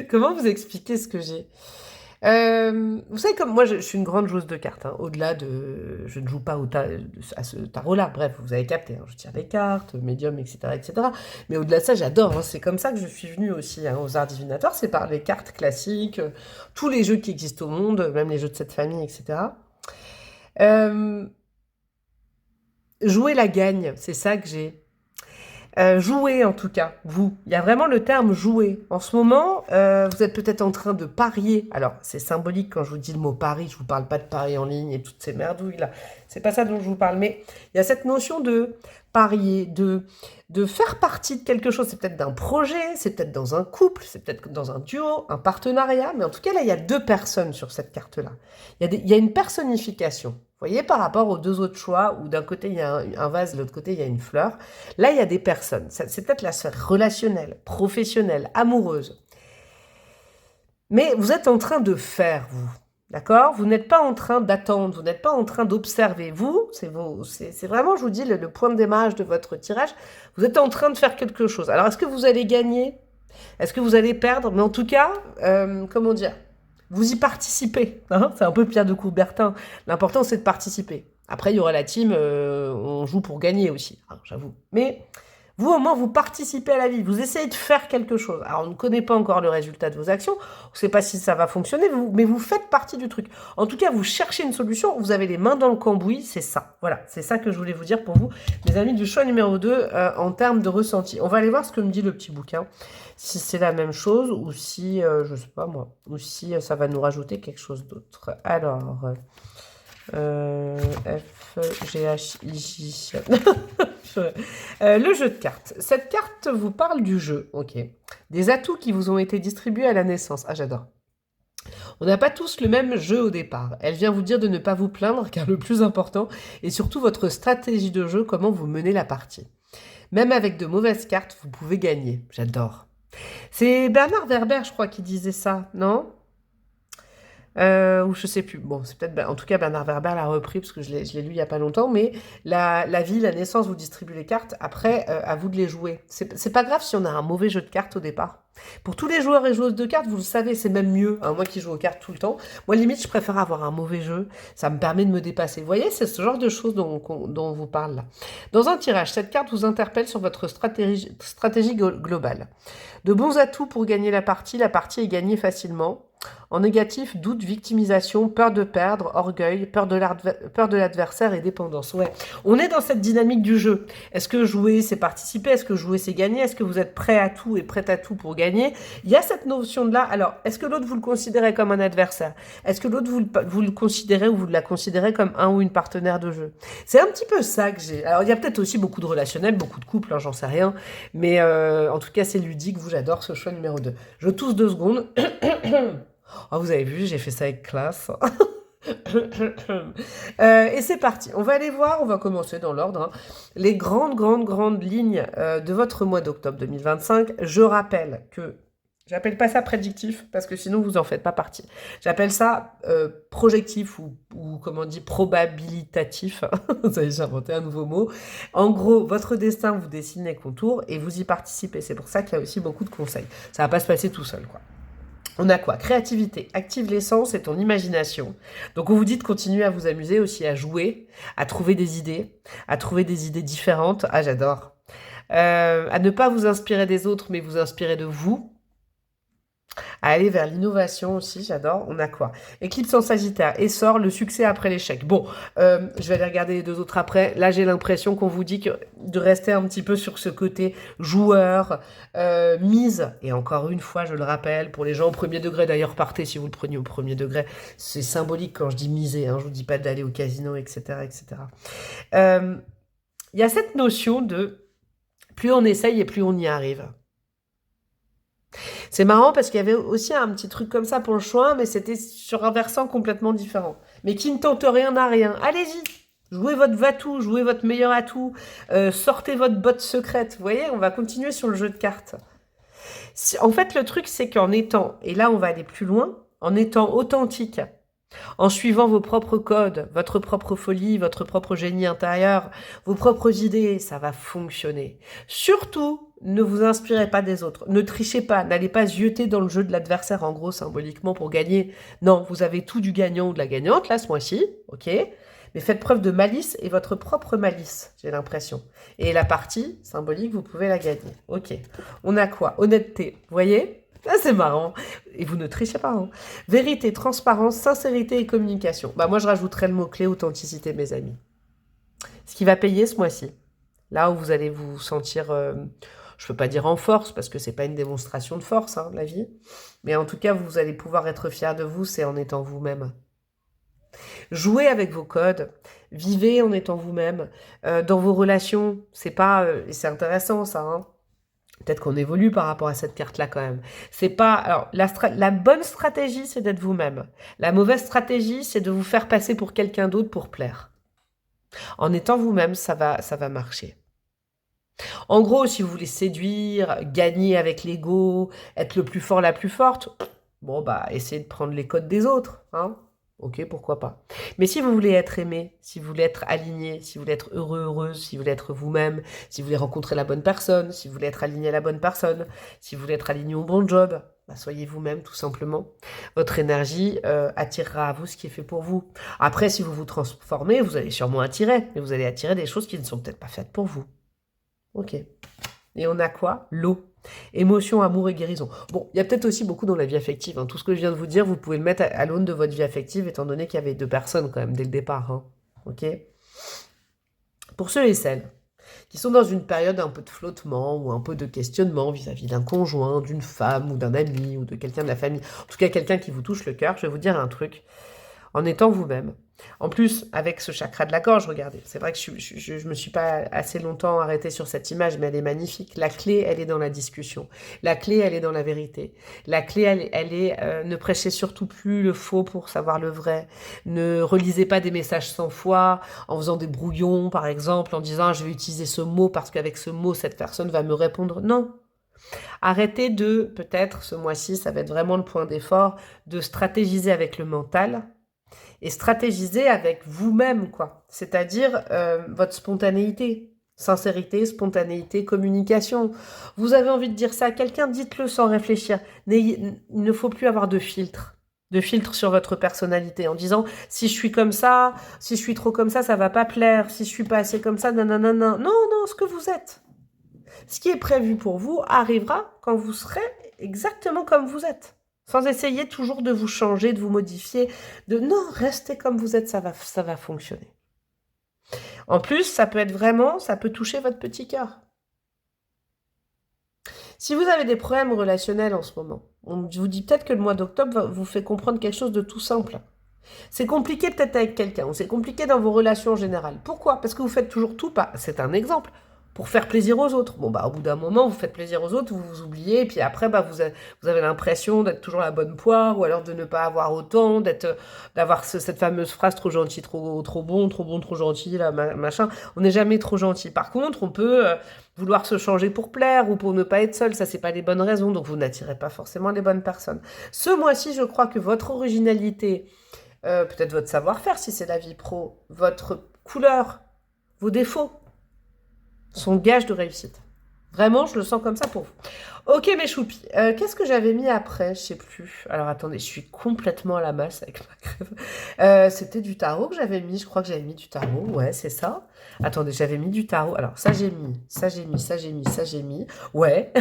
Comment vous expliquer ce que j'ai vous savez, comme moi, je suis une grande joueuse de cartes. Hein, au-delà de... Je ne joue pas à ce tarot-là. Bref, vous avez capté. Hein, je tire des cartes, médium, etc., etc. Mais au-delà de ça, j'adore. Hein, c'est comme ça que je suis venue aussi hein, aux arts divinatoires. C'est par les cartes classiques, tous les jeux qui existent au monde, même les jeux de cette famille, etc. Jouer la gagne, c'est ça que j'ai. Jouer en tout cas, vous. Il y a vraiment le terme jouer. En ce moment, vous êtes peut-être en train de parier. Alors, c'est symbolique quand je vous dis le mot pari. Je vous parle pas de pari en ligne et toutes ces merdouilles là. C'est pas ça dont je vous parle. Mais il y a cette notion de parier, de faire partie de quelque chose. C'est peut-être d'un projet, c'est peut-être dans un couple, c'est peut-être dans un duo, un partenariat. Mais en tout cas, là, il y a deux personnes sur cette carte-là. Il y a une personnification. Vous voyez, par rapport aux deux autres choix, où d'un côté il y a un vase, de l'autre côté il y a une fleur, là il y a des personnes. C'est peut-être la sphère relationnelle, professionnelle, amoureuse. Mais vous êtes en train de faire, vous. D'accord? Vous n'êtes pas en train d'attendre, vous n'êtes pas en train d'observer. Vous, c'est vraiment, je vous dis, le point de démarrage de votre tirage. Vous êtes en train de faire quelque chose. Alors, est-ce que vous allez gagner? Est-ce que vous allez perdre? Mais en tout cas, comment dire? Vous y participez, hein, c'est un peu Pierre de Coubertin. L'important, c'est de participer. Après, il y aura la team, on joue pour gagner aussi, hein, j'avoue. Mais vous, au moins, vous participez à la vie. Vous essayez de faire quelque chose. Alors, on ne connaît pas encore le résultat de vos actions. On ne sait pas si ça va fonctionner, mais vous faites partie du truc. En tout cas, vous cherchez une solution. Vous avez les mains dans le cambouis. C'est ça. Voilà, c'est ça que je voulais vous dire pour vous, mes amis du choix numéro 2, en termes de ressenti. On va aller voir ce que me dit le petit bouquin. Si c'est la même chose ou si, je sais pas moi, ou si ça va nous rajouter quelque chose d'autre. Alors, F, G, H, I, J. Le jeu de cartes. Cette carte vous parle du jeu, ok. Des atouts qui vous ont été distribués à la naissance. Ah, j'adore. On n'a pas tous le même jeu au départ. Elle vient vous dire de ne pas vous plaindre, car le plus important est surtout votre stratégie de jeu, comment vous menez la partie. Même avec de mauvaises cartes, vous pouvez gagner. J'adore. C'est Bernard Werber, je crois, qui disait ça, non? Ou je sais plus. Bon, c'est peut-être... En tout cas, Bernard Werber l'a repris, parce que je l'ai lu il y a pas longtemps, mais la vie, la naissance vous distribue les cartes. Après, à vous de les jouer. C'est pas grave si on a un mauvais jeu de cartes au départ. Pour tous les joueurs et joueuses de cartes, vous le savez, c'est même mieux. Hein, moi qui joue aux cartes tout le temps, moi limite, je préfère avoir un mauvais jeu. Ça me permet de me dépasser. Vous voyez, c'est ce genre de choses dont on vous parle là. Dans un tirage, cette carte vous interpelle sur votre stratégie globale. De bons atouts pour gagner la partie est gagnée facilement. En négatif, doute, victimisation, peur de perdre, orgueil, peur de l'adversaire et dépendance. Ouais, on est dans cette dynamique du jeu. Est-ce que jouer, c'est participer? Est-ce que jouer, c'est gagner? Est-ce que vous êtes prêt à tout et prête à tout pour gagner? Il y a cette notion-là. Alors, est-ce que l'autre, vous le considérez comme un adversaire? Est-ce que l'autre, vous le considérez ou vous la considérez comme un ou une partenaire de jeu? C'est un petit peu ça que j'ai. Alors, il y a peut-être aussi beaucoup de relationnels, beaucoup de couples, hein, j'en sais rien. Mais en tout cas, c'est ludique. Vous, j'adore ce choix numéro 2. Je tousse 2 secondes. Oh, vous avez vu, j'ai fait ça avec classe. Et c'est parti. On va aller voir, on va commencer dans l'ordre, hein, les grandes lignes de votre mois d'octobre 2025. Je rappelle que, j'appelle pas ça prédictif, parce que sinon vous en faites pas partie. J'appelle ça projectif ou comment on dit, probabilitatif. Vous avez, j'ai inventé un nouveau mot. En gros, votre destin, vous dessinez les contours et vous y participez. C'est pour ça qu'il y a aussi beaucoup de conseils. Ça va pas se passer tout seul, quoi. On a quoi? Créativité. Active l'essence et ton imagination. Donc on vous dit de continuer à vous amuser aussi, à jouer, à trouver des idées différentes. Ah, j'adore. À ne pas vous inspirer des autres, mais vous inspirer de vous. À aller vers l'innovation aussi, j'adore. On a quoi? Éclipse en Sagittaire, essor, le succès après l'échec. Bon, je vais aller regarder les 2 autres après. Là, j'ai l'impression qu'on vous dit de rester un petit peu sur ce côté joueur, mise. Et encore une fois, je le rappelle, pour les gens au premier degré, d'ailleurs, partez si vous le preniez au premier degré. C'est symbolique quand je dis miser, hein, je vous dis pas d'aller au casino, etc., etc. Il y a cette notion de plus on essaye et plus on y arrive. C'est marrant parce qu'il y avait aussi un petit truc comme ça pour le choix, mais c'était sur un versant complètement différent. Mais qui ne tente rien n'a rien. Allez-y, jouez votre va-tout, jouez votre meilleur atout, sortez votre botte secrète. Vous voyez, on va continuer sur le jeu de cartes. En fait, le truc, c'est qu'en étant, et là on va aller plus loin, en étant authentique, en suivant vos propres codes, votre propre folie, votre propre génie intérieur, vos propres idées, ça va fonctionner. Surtout, ne vous inspirez pas des autres. Ne trichez pas, n'allez pas zioter dans le jeu de l'adversaire, en gros, symboliquement, pour gagner. Non, vous avez tout du gagnant ou de la gagnante, là, ce mois-ci, ok? Mais faites preuve de malice et votre propre malice, j'ai l'impression. Et la partie symbolique, vous pouvez la gagner. Ok. On a quoi? Honnêteté, vous voyez? Ah, c'est marrant. Et vous ne trichez pas, hein. Vérité, transparence, sincérité et communication. Bah, moi, je rajouterais le mot-clé authenticité, mes amis. Ce qui va payer ce mois-ci. Là où vous allez vous sentir, je ne peux pas dire en force, parce que c'est pas une démonstration de force, hein, la vie. Mais en tout cas, vous allez pouvoir être fier de vous, c'est en étant vous-même. Jouez avec vos codes, vivez en étant vous-même. Dans vos relations, c'est pas, et c'est intéressant ça, hein. Peut-être qu'on évolue par rapport à cette carte-là quand même. C'est pas, alors la bonne stratégie, c'est d'être vous-même. La mauvaise stratégie, c'est de vous faire passer pour quelqu'un d'autre pour plaire. En étant vous-même, ça va marcher. En gros, si vous voulez séduire, gagner avec l'ego, être le plus fort, la plus forte, bon bah essayez de prendre les codes des autres, hein. Ok, pourquoi pas. Mais si vous voulez être aimé, si vous voulez être aligné, si vous voulez être heureux, heureuse, si vous voulez être vous-même, si vous voulez rencontrer la bonne personne, si vous voulez être aligné à la bonne personne, si vous voulez être aligné au bon job, bah soyez vous-même tout simplement. Votre énergie attirera à vous ce qui est fait pour vous. Après, si vous vous transformez, vous allez sûrement attirer, mais vous allez attirer des choses qui ne sont peut-être pas faites pour vous. Ok. Et on a quoi? L'eau. Émotion, amour et guérison. Bon, il y a peut-être aussi beaucoup dans la vie affective, hein. Tout ce que je viens de vous dire, vous pouvez le mettre à l'aune de votre vie affective, étant donné qu'il y avait 2 personnes quand même dès le départ, hein. Ok. Pour ceux et celles qui sont dans une période un peu de flottement ou un peu de questionnement vis-à-vis d'un conjoint, d'une femme ou d'un ami ou de quelqu'un de la famille, en tout cas quelqu'un qui vous touche le cœur, je vais vous dire un truc. En étant vous-même. En plus, avec ce chakra de la gorge, regardez, c'est vrai que je me suis pas assez longtemps arrêtée sur cette image, mais elle est magnifique. La clé, elle est dans la discussion. La clé, elle est dans la vérité. La clé, elle est ne prêchez surtout plus le faux pour savoir le vrai. Ne relisez pas des messages 100 fois en faisant des brouillons, par exemple, en disant je vais utiliser ce mot parce qu'avec ce mot, cette personne va me répondre. Non. Arrêtez de, peut-être ce mois-ci, ça va être vraiment le point d'effort, de stratégiser avec le mental et stratégiser avec vous-même, quoi. C'est-à-dire votre spontanéité, sincérité, spontanéité, communication. Vous avez envie de dire ça à quelqu'un, dites-le sans réfléchir. Il ne faut plus avoir de filtre sur votre personnalité en disant si je suis comme ça, si je suis trop comme ça va pas plaire, si je suis pas assez comme ça, nanana. Non, ce que vous êtes. Ce qui est prévu pour vous arrivera quand vous serez exactement comme vous êtes. Sans essayer toujours de vous changer, de vous modifier, de non, restez comme vous êtes, ça va fonctionner. En plus, ça peut toucher votre petit cœur. Si vous avez des problèmes relationnels en ce moment, on vous dit peut-être que le mois d'octobre vous fait comprendre quelque chose de tout simple. C'est compliqué peut-être avec quelqu'un, ou c'est compliqué dans vos relations en général. Pourquoi? Parce que vous faites toujours tout, c'est un exemple, pour faire plaisir aux autres. Bon, au bout d'un moment, vous faites plaisir aux autres, vous vous oubliez, et puis après, vous avez l'impression d'être toujours la bonne poire, ou alors de ne pas avoir autant, d'avoir cette fameuse phrase trop gentil, trop bon, trop gentil, là, machin. On n'est jamais trop gentil. Par contre, on peut vouloir se changer pour plaire, ou pour ne pas être seul. Ça, c'est pas les bonnes raisons, donc vous n'attirez pas forcément les bonnes personnes. Ce mois-ci, je crois que votre originalité, peut-être votre savoir-faire si c'est la vie pro, votre couleur, vos défauts sont gage de réussite. Vraiment, je le sens comme ça pour vous. Ok mes choupis, qu'est-ce que j'avais mis après? Je sais plus. Alors attendez, je suis complètement à la masse avec ma crève. C'était du tarot que j'avais mis, je crois que j'avais mis du tarot, ouais c'est ça. Attendez, j'avais mis du tarot. Alors ça j'ai mis, ça j'ai mis, ça j'ai mis, ça j'ai mis. Ouais,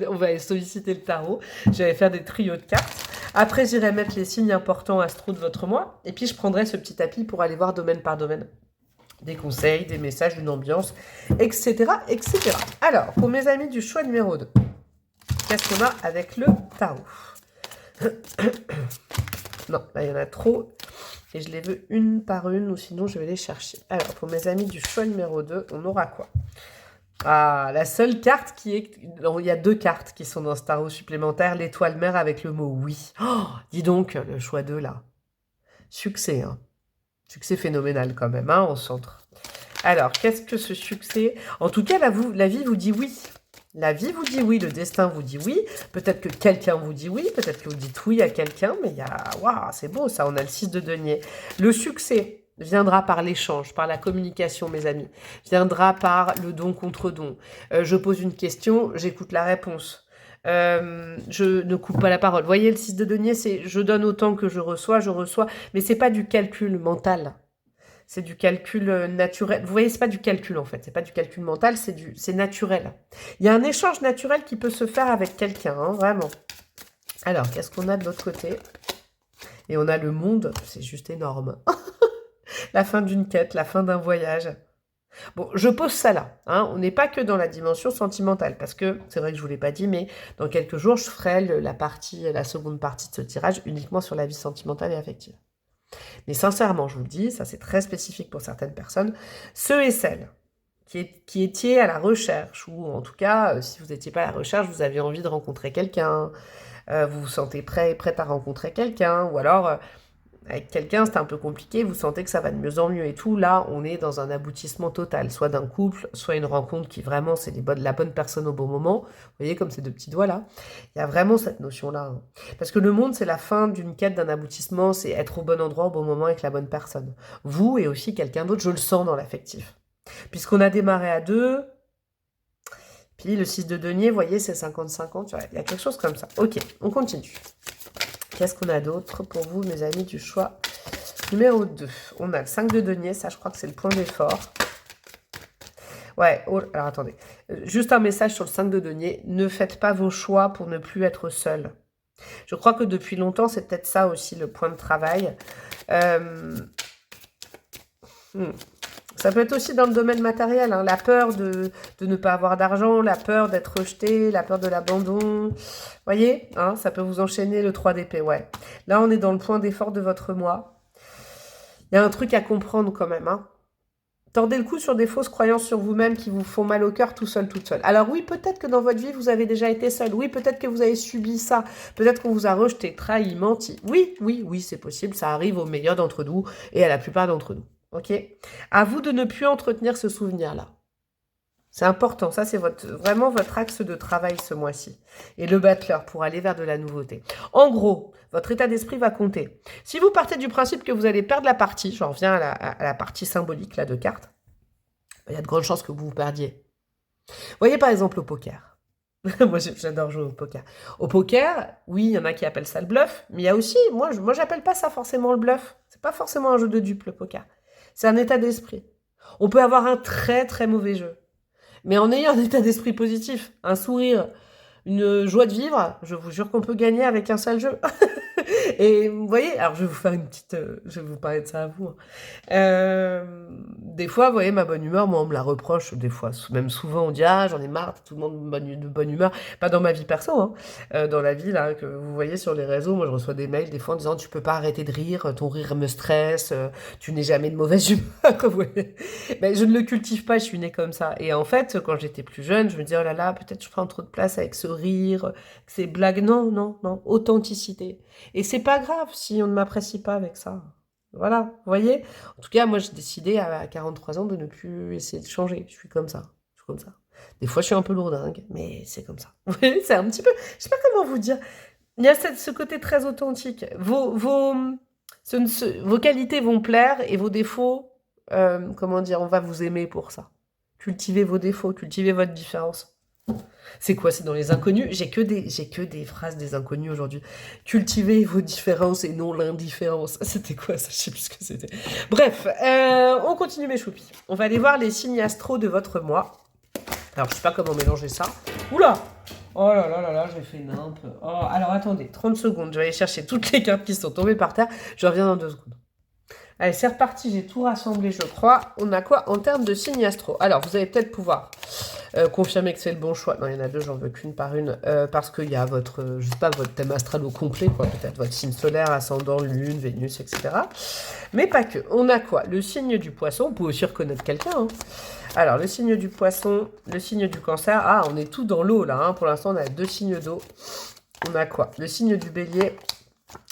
on va aller solliciter le tarot. J'allais faire des trios de cartes. Après, j'irai mettre les signes importants astro de votre mois. Et puis, je prendrai ce petit tapis pour aller voir domaine par domaine. Des conseils, des messages, une ambiance, etc., etc. Alors, pour mes amis du choix numéro 2, qu'est-ce qu'on a avec le tarot? Non, là, il y en a trop. Et je les veux une par une, ou sinon, je vais les chercher. Alors, pour mes amis du choix numéro 2, on aura quoi? Ah, la seule carte qui est... Non, il y a 2 cartes qui sont dans ce tarot supplémentaire. L'étoile mère avec le mot oui. Oh, dis donc, le choix 2, là. Succès, hein. Succès phénoménal, quand même, hein, au centre. Alors, qu'est-ce que ce succès? En tout cas, la vie vous dit oui. La vie vous dit oui, le destin vous dit oui. Peut-être que quelqu'un vous dit oui, peut-être que vous dites oui à quelqu'un, mais il y a... Waouh, c'est beau, ça, on a le 6 de denier. Le succès viendra par l'échange, par la communication, mes amis. Viendra par le don contre don. Je pose une question, j'écoute la réponse. Je ne coupe pas la parole. Vous voyez, le 6 de denier, c'est je donne autant que je reçois, mais c'est pas du calcul mental. C'est du calcul naturel. Vous voyez, c'est pas du calcul en fait. C'est pas du calcul mental, c'est naturel. Il y a un échange naturel qui peut se faire avec quelqu'un, hein, vraiment. Alors, qu'est-ce qu'on a de l'autre côté? Et on a le monde, c'est juste énorme. La fin d'une quête, la fin d'un voyage. Bon, je pose ça là. Hein. On n'est pas que dans la dimension sentimentale, parce que c'est vrai que je vous l'ai pas dit, mais dans quelques jours, je ferai la seconde partie de ce tirage uniquement sur la vie sentimentale et affective. Mais sincèrement, je vous le dis, ça c'est très spécifique pour certaines personnes, ceux et celles qui étiez à la recherche, ou en tout cas, si vous n'étiez pas à la recherche, vous aviez envie de rencontrer quelqu'un, vous vous sentez prête à rencontrer quelqu'un, ou alors avec quelqu'un c'est un peu compliqué, vous sentez que ça va de mieux en mieux et tout, là on est dans un aboutissement total, soit d'un couple, soit une rencontre qui vraiment c'est la bonne personne au bon moment, vous voyez comme ces 2 petits doigts là, il y a vraiment cette notion là, hein. Parce que le monde c'est la fin d'une quête, d'un aboutissement, c'est être au bon endroit au bon moment avec la bonne personne, vous et aussi quelqu'un d'autre, je le sens dans l'affectif, puisqu'on a démarré à 2, puis le 6 de denier, vous voyez c'est 50-50, il y a quelque chose comme ça. Ok, on continue. Qu'est-ce qu'on a d'autre pour vous, mes amis du choix numéro 2? On a le 5 de denier, ça je crois que c'est le point d'effort. Ouais, oh, alors attendez. Juste un message sur le 5 de denier. Ne faites pas vos choix pour ne plus être seul. Je crois que depuis longtemps, c'est peut-être ça aussi le point de travail. Ça peut être aussi dans le domaine matériel, hein, la peur de ne pas avoir d'argent, la peur d'être rejeté, la peur de l'abandon. Vous voyez, hein, ça peut vous enchaîner le 3 d'épée, ouais. Là, on est dans le point d'effort de votre mois. Il y a un truc à comprendre quand même, hein. Tordez le cou sur des fausses croyances sur vous-même qui vous font mal au cœur tout seul, toute seule. Alors oui, peut-être que dans votre vie, vous avez déjà été seul. Oui, peut-être que vous avez subi ça. Peut-être qu'on vous a rejeté, trahi, menti. Oui, c'est possible. Ça arrive aux meilleurs d'entre nous et à la plupart d'entre nous. Ok? À vous de ne plus entretenir ce souvenir-là. C'est important. Ça, c'est vraiment votre axe de travail ce mois-ci. Et le battleur pour aller vers de la nouveauté. En gros, votre état d'esprit va compter. Si vous partez du principe que vous allez perdre la partie, j'en reviens à la partie symbolique là, de cartes, il y a de grandes chances que vous vous perdiez. Voyez par exemple au poker. Moi, j'adore jouer au poker. Au poker, oui, il y en a qui appellent ça le bluff, mais il y a aussi, moi j'appelle pas ça forcément le bluff. C'est pas forcément un jeu de dupe, le poker. C'est un état d'esprit. On peut avoir un très très mauvais jeu, mais en ayant un état d'esprit positif, un sourire, une joie de vivre, je vous jure qu'on peut gagner avec un seul jeu. Et vous voyez, alors je vais vous faire une petite, je vais vous parler de ça à vous, hein. Des fois, vous voyez, ma bonne humeur, moi, on me la reproche, des fois, même souvent, on dit, ah, j'en ai marre, tout le monde de bonne humeur. Pas dans ma vie perso, hein. Dans la vie, là, que vous voyez sur les réseaux, moi, je reçois des mails, des fois, en disant, tu peux pas arrêter de rire, ton rire me stresse, tu n'es jamais de mauvaise humeur, vous voyez. Ben, je ne le cultive pas, je suis née comme ça. Et en fait, quand j'étais plus jeune, je me disais, oh là là, peut-être je prends trop de place avec ce rire, ces blagues. Non, non, non, authenticité. Et c'est pas grave si on ne m'apprécie pas avec ça. Voilà, vous voyez? En tout cas, moi, j'ai décidé à 43 ans de ne plus essayer de changer. Je suis comme ça. Je suis comme ça. Des fois, je suis un peu lourdingue, mais c'est comme ça. Vous voyez, c'est un petit peu. Je sais pas comment vous dire. Il y a ce côté très authentique. Vos qualités vont plaire et vos défauts, comment dire, on va vous aimer pour ça. Cultivez vos défauts, cultivez votre différence. C'est quoi? C'est dans les inconnus? J'ai que des phrases des inconnus aujourd'hui. Cultivez vos différences et non l'indifférence. C'était quoi ça? Je sais plus ce que c'était. Bref, on continue mes choupis. On va aller voir les signes astro de votre mois. Alors, je sais pas comment mélanger ça. Oula! Oh là là là là, j'ai fait nimp. Oh, alors attendez, 30 secondes. Je vais aller chercher toutes les cartes qui sont tombées par terre. Je reviens dans 2 secondes. Allez, c'est reparti, j'ai tout rassemblé, je crois. On a quoi en termes de signes astro? Alors, vous allez peut-être pouvoir confirmer que c'est le bon choix. Non, il y en a deux, j'en veux qu'une par une. Parce qu'il y a votre, je sais pas, votre thème astral au complet, quoi. Peut-être votre signe solaire, ascendant, lune, Vénus, etc. Mais pas que. On a quoi? Le signe du poisson. Vous pouvez aussi reconnaître quelqu'un, hein. Alors, le signe du poisson, le signe du cancer. Ah, on est tout dans l'eau, là, hein. Pour l'instant, on a 2 signes d'eau. On a quoi? Le signe du bélier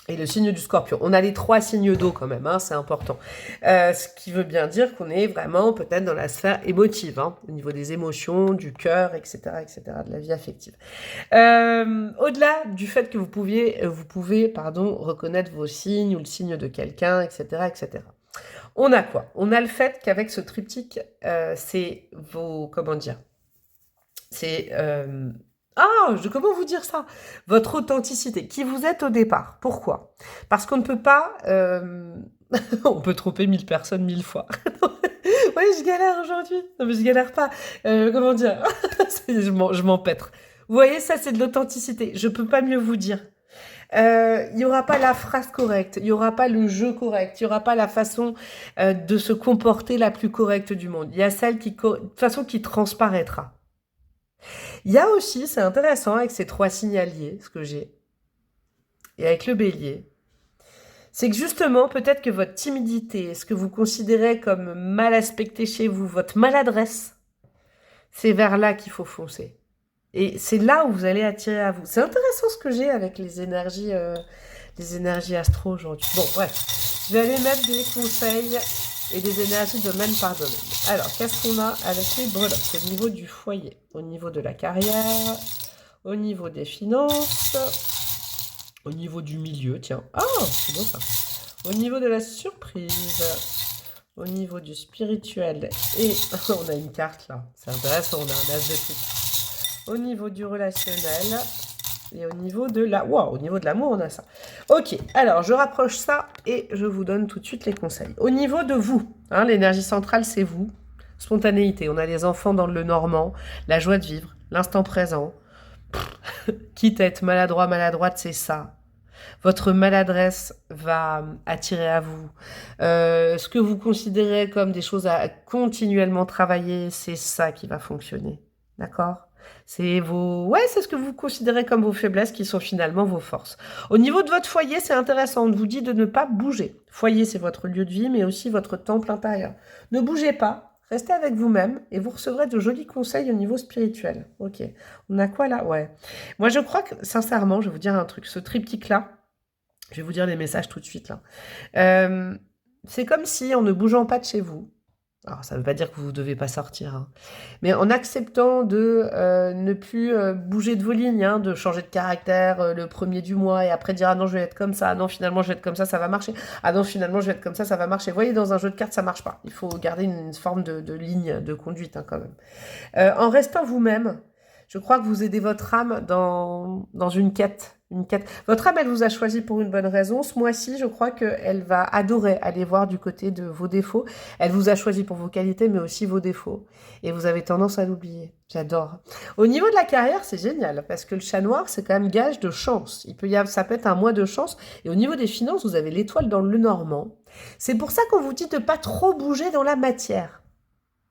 et le signe du scorpion. On a les 3 signes d'eau quand même, hein, c'est important. Ce qui veut bien dire qu'on est vraiment peut-être dans la sphère émotive, hein, au niveau des émotions, du cœur, etc., de la vie affective. Au-delà du fait que vous pouvez, reconnaître vos signes ou le signe de quelqu'un, etc. On a quoi? On a le fait qu'avec ce triptyque, c'est vos, comment dire, c'est comment vous dire ça? Votre authenticité, qui vous êtes au départ. Pourquoi? Parce qu'on ne peut pas... on peut tromper 1000 personnes 1000 fois. Oui, je galère aujourd'hui. Non, mais je galère pas. Comment dire? Je m'empêtre. Vous voyez, ça, c'est de l'authenticité. Je peux pas mieux vous dire. Il n'y aura pas la phrase correcte, il n'y aura pas le jeu correct, il n'y aura pas la façon de se comporter la plus correcte du monde. Il y a celle de toute façon qui transparaîtra. Il y a aussi, c'est intéressant avec ces 3 signes alliés, ce que j'ai, et avec le bélier, c'est que justement, peut-être que votre timidité, ce que vous considérez comme mal aspecté chez vous, votre maladresse, c'est vers là qu'il faut foncer. Et c'est là où vous allez attirer à vous. C'est intéressant ce que j'ai avec les énergies astro aujourd'hui. Bon, bref, je vais aller mettre des conseils et des énergies domaine par domaine. Alors, qu'est-ce qu'on a avec les breloques? C'est au niveau du foyer, au niveau de la carrière, au niveau des finances, au niveau du milieu, tiens. Ah, c'est bon ça. Au niveau de la surprise, au niveau du spirituel, et on a une carte là, c'est intéressant, on a un as de pique. Au niveau du relationnel, et au niveau de la... Wow, au niveau de l'amour, on a ça. Ok, alors je rapproche ça et je vous donne tout de suite les conseils. Au niveau de vous, hein, l'énergie centrale, c'est vous. Spontanéité, on a les enfants dans le normand, la joie de vivre, l'instant présent. Quitte à être maladroit, maladroite, c'est ça. Votre maladresse va attirer à vous. Ce que vous considérez comme des choses à continuellement travailler, c'est ça qui va fonctionner. D'accord? C'est c'est ce que vous considérez comme vos faiblesses qui sont finalement vos forces. Au niveau de votre foyer, c'est intéressant. On vous dit de ne pas bouger. Foyer, c'est votre lieu de vie, mais aussi votre temple intérieur. Ne bougez pas. Restez avec vous-même et vous recevrez de jolis conseils au niveau spirituel. Ok. On a quoi là? Ouais. Moi, je crois que, sincèrement, je vais vous dire un truc. Ce triptyque-là, je vais vous dire les messages tout de suite là. C'est comme si, en ne bougeant pas de chez vous, alors ça ne veut pas dire que vous ne devez pas sortir, hein, mais en acceptant de ne plus bouger de vos lignes, hein, de changer de caractère le premier du mois et après dire ah non je vais être comme ça, ah non finalement je vais être comme ça va marcher, ah non finalement je vais être comme ça va marcher. Vous voyez, dans un jeu de cartes ça marche pas. Il faut garder une forme de ligne de conduite, hein, quand même. En restant vous-même, je crois que vous aidez votre âme dans une quête Votre âme, elle vous a choisi pour une bonne raison. Ce mois-ci, je crois qu'elle va adorer aller voir du côté de vos défauts. Elle vous a choisi pour vos qualités, mais aussi vos défauts. Et vous avez tendance à l'oublier. J'adore. Au niveau de la carrière, c'est génial, parce que le chat noir, c'est quand même gage de chance. Ça peut être un mois de chance. Et au niveau des finances, vous avez l'étoile dans le Normand. C'est pour ça qu'on vous dit de pas trop bouger dans la matière.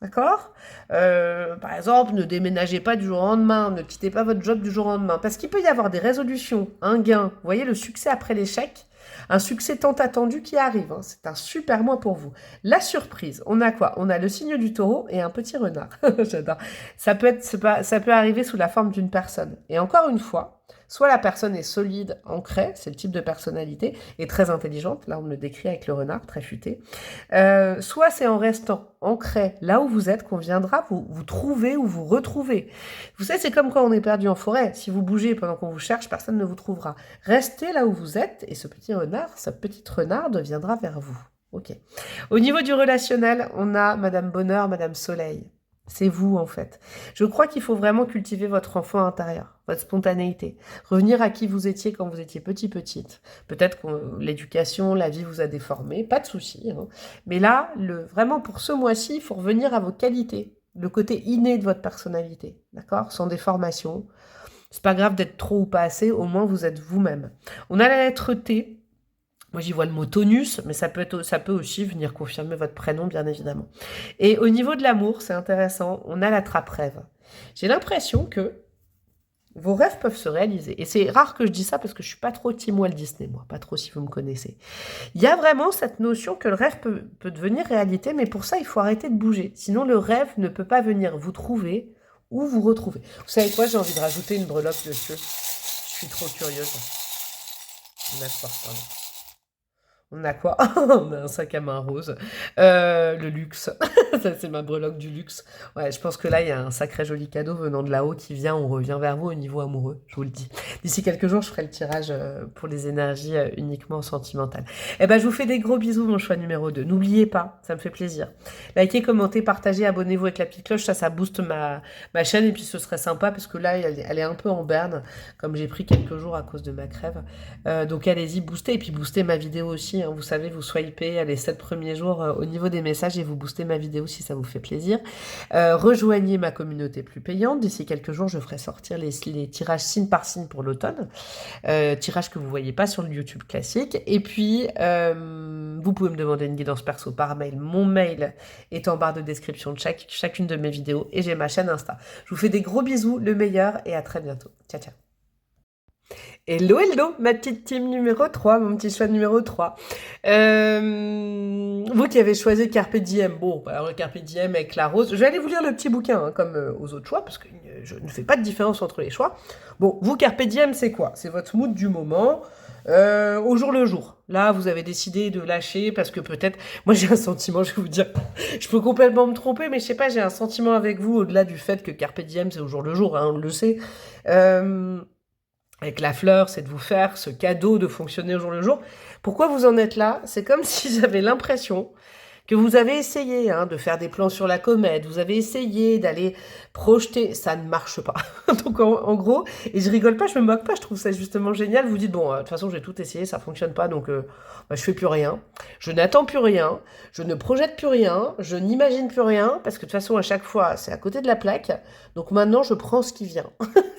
D'accord? Par exemple, ne déménagez pas du jour au lendemain, ne quittez pas votre job du jour au lendemain, parce qu'il peut y avoir des résolutions, un gain. Vous voyez, le succès après l'échec, un succès tant attendu qui arrive. Hein. C'est un super mois pour vous. La surprise, on a quoi? On a le signe du taureau et un petit renard. J'adore. Ça peut arriver sous la forme d'une personne. Et encore une fois, soit la personne est solide, ancrée, c'est le type de personnalité, et très intelligente, là on me le décrit avec le renard, très futé, soit c'est en restant ancré là où vous êtes qu'on viendra vous trouver ou vous retrouver. Vous savez, c'est comme quand on est perdu en forêt, si vous bougez pendant qu'on vous cherche, personne ne vous trouvera. Restez là où vous êtes, et ce petit renard, sa petite renarde viendra vers vous. Ok. Au niveau du relationnel, on a Madame Bonheur, Madame Soleil. C'est vous, en fait. Je crois qu'il faut vraiment cultiver votre enfant intérieur, votre spontanéité. Revenir à qui vous étiez quand vous étiez petite. Peut-être que l'éducation, la vie vous a déformé, pas de souci. Hein. Mais là, vraiment, pour ce mois-ci, il faut revenir à vos qualités, le côté inné de votre personnalité, d'accord? Sans déformation. C'est pas grave d'être trop ou pas assez, au moins vous êtes vous-même. On a la lettre T. Moi, j'y vois le mot tonus, mais ça peut aussi venir confirmer votre prénom, bien évidemment. Et au niveau de l'amour, c'est intéressant, on a la trappe-rêve. J'ai l'impression que vos rêves peuvent se réaliser. Et c'est rare que je dise ça parce que je suis pas trop team Walt Disney, moi. Pas trop si vous me connaissez. Il y a vraiment cette notion que le rêve peut devenir réalité, mais pour ça, il faut arrêter de bouger. Sinon, le rêve ne peut pas venir vous trouver ou vous retrouver. Vous savez quoi? J'ai envie de rajouter une breloque dessus. Je suis trop curieuse. On a quoi, pardon. On a quoi? On a un sac à main rose. Le luxe. Ça, c'est ma breloque du luxe. Ouais, je pense que là, il y a un sacré joli cadeau venant de là-haut qui vient. On revient vers vous au niveau amoureux, je vous le dis. D'ici quelques jours, je ferai le tirage pour les énergies uniquement sentimentales. Eh ben, je vous fais des gros bisous, mon choix numéro 2. N'oubliez pas, ça me fait plaisir. Likez, commentez, partagez, abonnez-vous avec la petite cloche. Ça booste ma chaîne. Et puis, ce serait sympa parce que là, elle est un peu en berne, comme j'ai pris quelques jours à cause de ma crève. Donc, allez-y, boostez. Et puis, boostez ma vidéo aussi. Hein. Vous savez, vous swipez les 7 premiers jours au niveau des messages et vous boostez ma vidéo si ça vous fait plaisir. Rejoignez ma communauté plus payante. D'ici quelques jours, je ferai sortir les tirages signe par signe pour l'automne. Tirages que vous ne voyez pas sur le YouTube classique. Et puis, vous pouvez me demander une guidance perso par mail. Mon mail est en barre de description de chacune de mes vidéos. Et j'ai ma chaîne Insta. Je vous fais des gros bisous, le meilleur, et à très bientôt. Ciao, ciao. Hello, hello, ma petite team numéro 3, mon petit choix numéro 3. Vous qui avez choisi Carpe Diem, bon, alors le Carpe Diem avec la rose, je vais aller vous lire le petit bouquin, hein, comme aux autres choix, parce que je ne fais pas de différence entre les choix. Bon, vous, Carpe Diem, c'est quoi? C'est votre mood du moment, au jour le jour. Là, vous avez décidé de lâcher, parce que peut-être, moi j'ai un sentiment, je vais vous dire, je peux complètement me tromper, mais je sais pas, j'ai un sentiment avec vous, au-delà du fait que Carpe Diem, c'est au jour le jour, hein, on le sait. Avec la fleur, c'est de vous faire ce cadeau de fonctionner au jour le jour. Pourquoi vous en êtes là? C'est comme si j'avais l'impression que vous avez essayé de faire des plans sur la comète, vous avez essayé d'aller projeter, ça ne marche pas. Donc en gros, et je rigole pas, je me moque pas, je trouve ça justement génial. Vous dites, bon, de toute façon, j'ai tout essayé, ça fonctionne pas, donc je fais plus rien. Je n'attends plus rien, je ne projette plus rien, je n'imagine plus rien, parce que de toute façon, à chaque fois, c'est à côté de la plaque. Donc maintenant, je prends ce qui vient.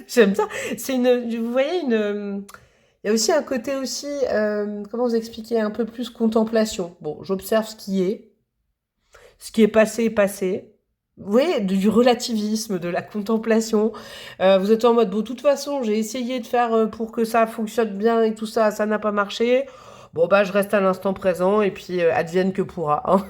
J'aime ça. Vous voyez, il y a aussi un côté aussi, comment vous expliquer, un peu plus contemplation. Bon, j'observe ce qui est passé est passé. Vous voyez, du relativisme, de la contemplation. Vous êtes en mode, bon, de toute façon, j'ai essayé de faire pour que ça fonctionne bien et tout ça, ça n'a pas marché. Bon, bah, je reste à l'instant présent et puis advienne que pourra. Hein.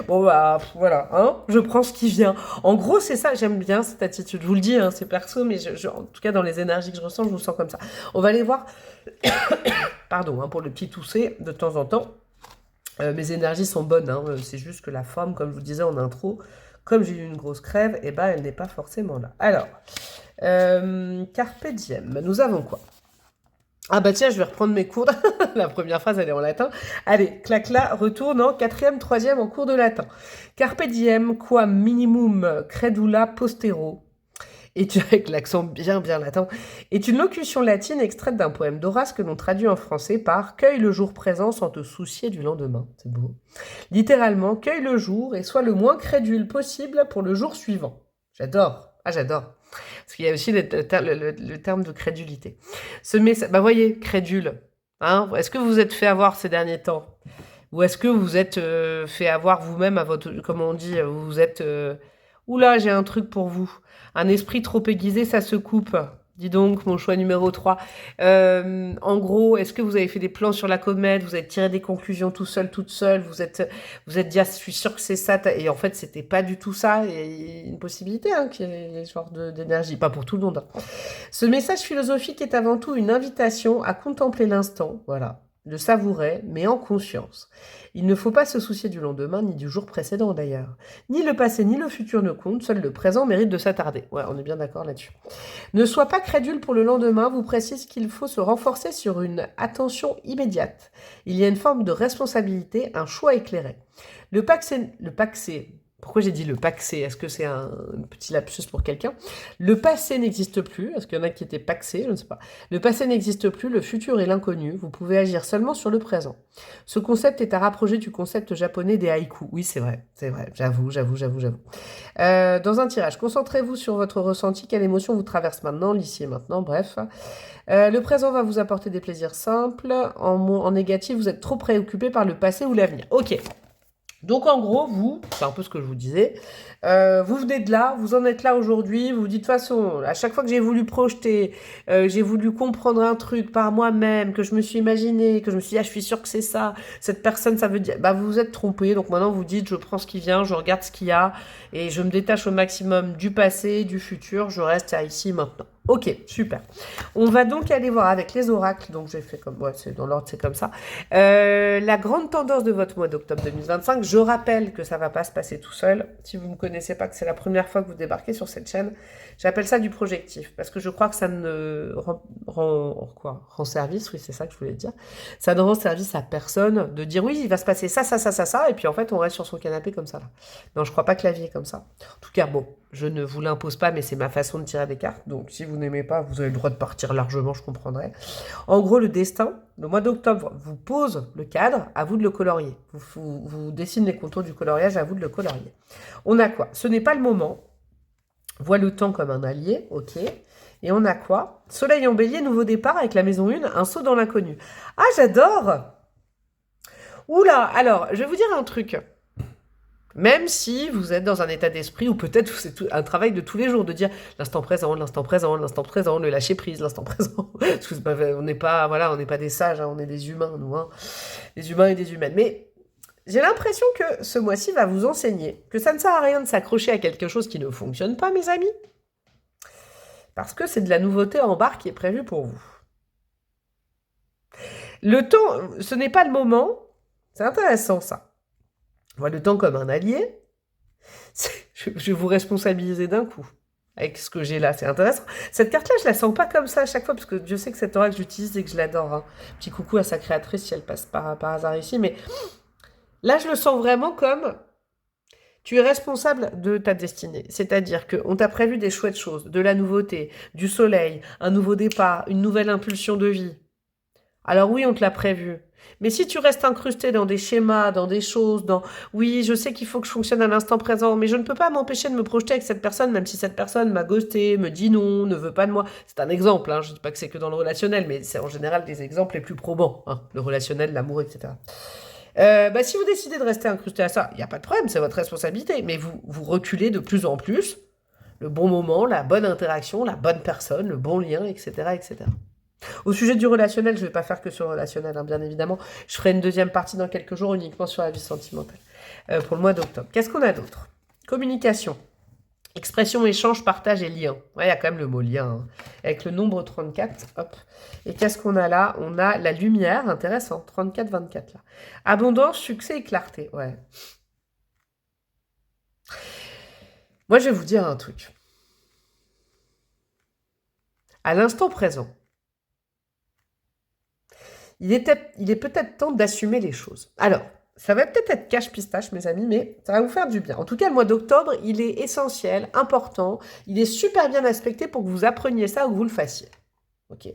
Bon, bah, voilà, hein, je prends ce qui vient. En gros, c'est ça, j'aime bien cette attitude. Je vous le dis, hein, c'est perso, mais en tout cas, dans les énergies que je ressens, je vous sens comme ça. On va aller voir, pardon, hein, pour le petit tousser de temps en temps. Mes énergies sont bonnes, hein, c'est juste que la forme, comme je vous disais en intro, comme j'ai eu une grosse crève, eh ben, elle n'est pas forcément là. Alors, Carpe Diem, nous avons quoi? Ah bah tiens, je vais reprendre mes cours. La première phrase, elle est en latin. Allez, clac-là, retourne en 4e, 3e en cours de latin. Carpe diem, quam minimum credula postero. avec l'accent bien latent, est une locution latine extraite d'un poème d'Horace que l'on traduit en français par « Cueille le jour présent sans te soucier du lendemain ». C'est beau. Littéralement, cueille le jour et sois le moins crédule possible pour le jour suivant. J'adore. Ah, j'adore. Parce qu'il y a aussi le terme de crédulité. Ce message, bah voyez, crédule. Hein, est-ce que vous êtes fait avoir ces derniers temps? Ou est-ce que vous êtes fait avoir vous-même à votre... Comment on dit? Vous êtes... Oula, j'ai un truc pour vous. Un esprit trop aiguisé, ça se coupe. Dis donc, mon choix numéro 3. En gros, est-ce que vous avez fait des plans sur la comète? Vous avez tiré des conclusions tout seul, toute seule? Vous êtes dit, ah, je suis sûre que c'est ça. Et en fait, c'était pas du tout ça. Il y a une possibilité hein, qu'il y ait ce genre d'énergie. Pas pour tout le monde. Hein. Ce message philosophique est avant tout une invitation à contempler l'instant. Voilà. Le savourer, mais en conscience. Il ne faut pas se soucier du lendemain, ni du jour précédent d'ailleurs. Ni le passé, ni le futur ne comptent, seul le présent mérite de s'attarder. Ouais, on est bien d'accord là-dessus. Ne sois pas crédule pour le lendemain, vous précise qu'il faut se renforcer sur une attention immédiate. Il y a une forme de responsabilité, un choix éclairé. Le paxé, pourquoi j'ai dit le paxé? Est-ce que c'est un petit lapsus pour quelqu'un? Le passé n'existe plus. Est-ce qu'il y en a qui étaient paxés? Je ne sais pas. Le passé n'existe plus, le futur est l'inconnu. Vous pouvez agir seulement sur le présent. Ce concept est à rapprocher du concept japonais des haïkus. Oui, c'est vrai. J'avoue. Dans un tirage, concentrez-vous sur votre ressenti. Quelle émotion vous traverse maintenant, l'ici et maintenant, bref. Le présent va vous apporter des plaisirs simples. En négatif, vous êtes trop préoccupé par le passé ou l'avenir. Ok. Donc en gros, c'est un peu ce que je vous disais, vous venez de là, vous en êtes là aujourd'hui, vous vous dites de toute façon, à chaque fois que j'ai voulu projeter, j'ai voulu comprendre un truc par moi-même, que je me suis imaginé, que je me suis dit, ah, je suis sûre que c'est ça, cette personne, ça veut dire, bah vous vous êtes trompé, donc maintenant vous dites, je prends ce qui vient, je regarde ce qu'il y a, et je me détache au maximum du passé, du futur, je reste à ici, maintenant. Ok, super. On va donc aller voir avec les oracles, donc j'ai fait comme, ouais, c'est dans l'ordre, c'est comme ça. La grande tendance de votre mois d'octobre 2025, je rappelle que ça va pas se passer tout seul. Si vous ne me connaissez pas, que c'est la première fois que vous débarquez sur cette chaîne, j'appelle ça du projectif, parce que je crois que ça ne rend service, oui, c'est ça que je voulais dire. Ça ne rend service à personne de dire, oui, il va se passer ça, et puis en fait, on reste sur son canapé comme ça, là. Non, je crois pas que la vie est comme ça. En tout cas, bon, je ne vous l'impose pas, mais c'est ma façon de tirer des cartes, donc si vous n'aimez pas, vous avez le droit de partir largement, je comprendrai. En gros, le destin, le mois d'octobre vous pose le cadre, à vous de le colorier. Vous dessinez les contours du coloriage, à vous de le colorier. On a quoi? Ce n'est pas le moment. Vois le temps comme un allié, ok. Et on a quoi? Soleil en bélier, nouveau départ avec la maison 1, un saut dans l'inconnu. Ah, j'adore! Oula, alors, je vais vous dire un truc. Même si vous êtes dans un état d'esprit où peut-être c'est un travail de tous les jours de dire l'instant présent, le lâcher prise, l'instant présent. Parce que on n'est pas, voilà, on n'est pas des sages, hein, on est des humains, nous, hein, des humains et des humaines. Mais j'ai l'impression que ce mois-ci va vous enseigner que ça ne sert à rien de s'accrocher à quelque chose qui ne fonctionne pas, mes amis, parce que c'est de la nouveauté en barre qui est prévue pour vous. Le temps, ce n'est pas le moment. C'est intéressant ça. Vois le temps comme un allié. Je vais vous responsabiliser d'un coup avec ce que j'ai là, c'est intéressant. Cette carte-là, je la sens pas comme ça à chaque fois, parce que Dieu sait que cette oracle, j'utilise et que je l'adore. Hein. Petit coucou à sa créatrice si elle passe par hasard ici, mais là, je le sens vraiment comme tu es responsable de ta destinée. C'est-à-dire qu'on t'a prévu des chouettes choses, de la nouveauté, du soleil, un nouveau départ, une nouvelle impulsion de vie. Alors oui, on te l'a prévu. Mais si tu restes incrusté dans des schémas, dans des choses, dans oui, je sais qu'il faut que je fonctionne à l'instant présent, mais je ne peux pas m'empêcher de me projeter avec cette personne, même si cette personne m'a ghosté, me dit non, ne veut pas de moi. C'est un exemple, hein, je ne dis pas que c'est que dans le relationnel, mais c'est en général des exemples les plus probants, hein, le relationnel, l'amour, etc. Si vous décidez de rester incrusté à ça, il n'y a pas de problème, c'est votre responsabilité, mais vous reculez de plus en plus le bon moment, la bonne interaction, la bonne personne, le bon lien, etc., etc. Au sujet du relationnel, je ne vais pas faire que sur le relationnel, hein, bien évidemment. Je ferai une deuxième partie dans quelques jours uniquement sur la vie sentimentale pour le mois d'octobre. Qu'est-ce qu'on a d'autre? Communication. Expression, échange, partage et lien. Ouais, il y a quand même le mot lien. Hein. Avec le nombre 34, hop. Et qu'est-ce qu'on a là? On a la lumière, intéressant, 34-24 là. Abondance, succès et clarté, ouais. Moi, je vais vous dire un truc. À l'instant présent, il est peut-être temps d'assumer les choses. Alors, Ça va peut-être être cache-pistache, mes amis, mais ça va vous faire du bien. En tout cas, le mois d'octobre, il est essentiel, important. Il est super bien aspecté pour que vous appreniez ça ou que vous le fassiez. Ok.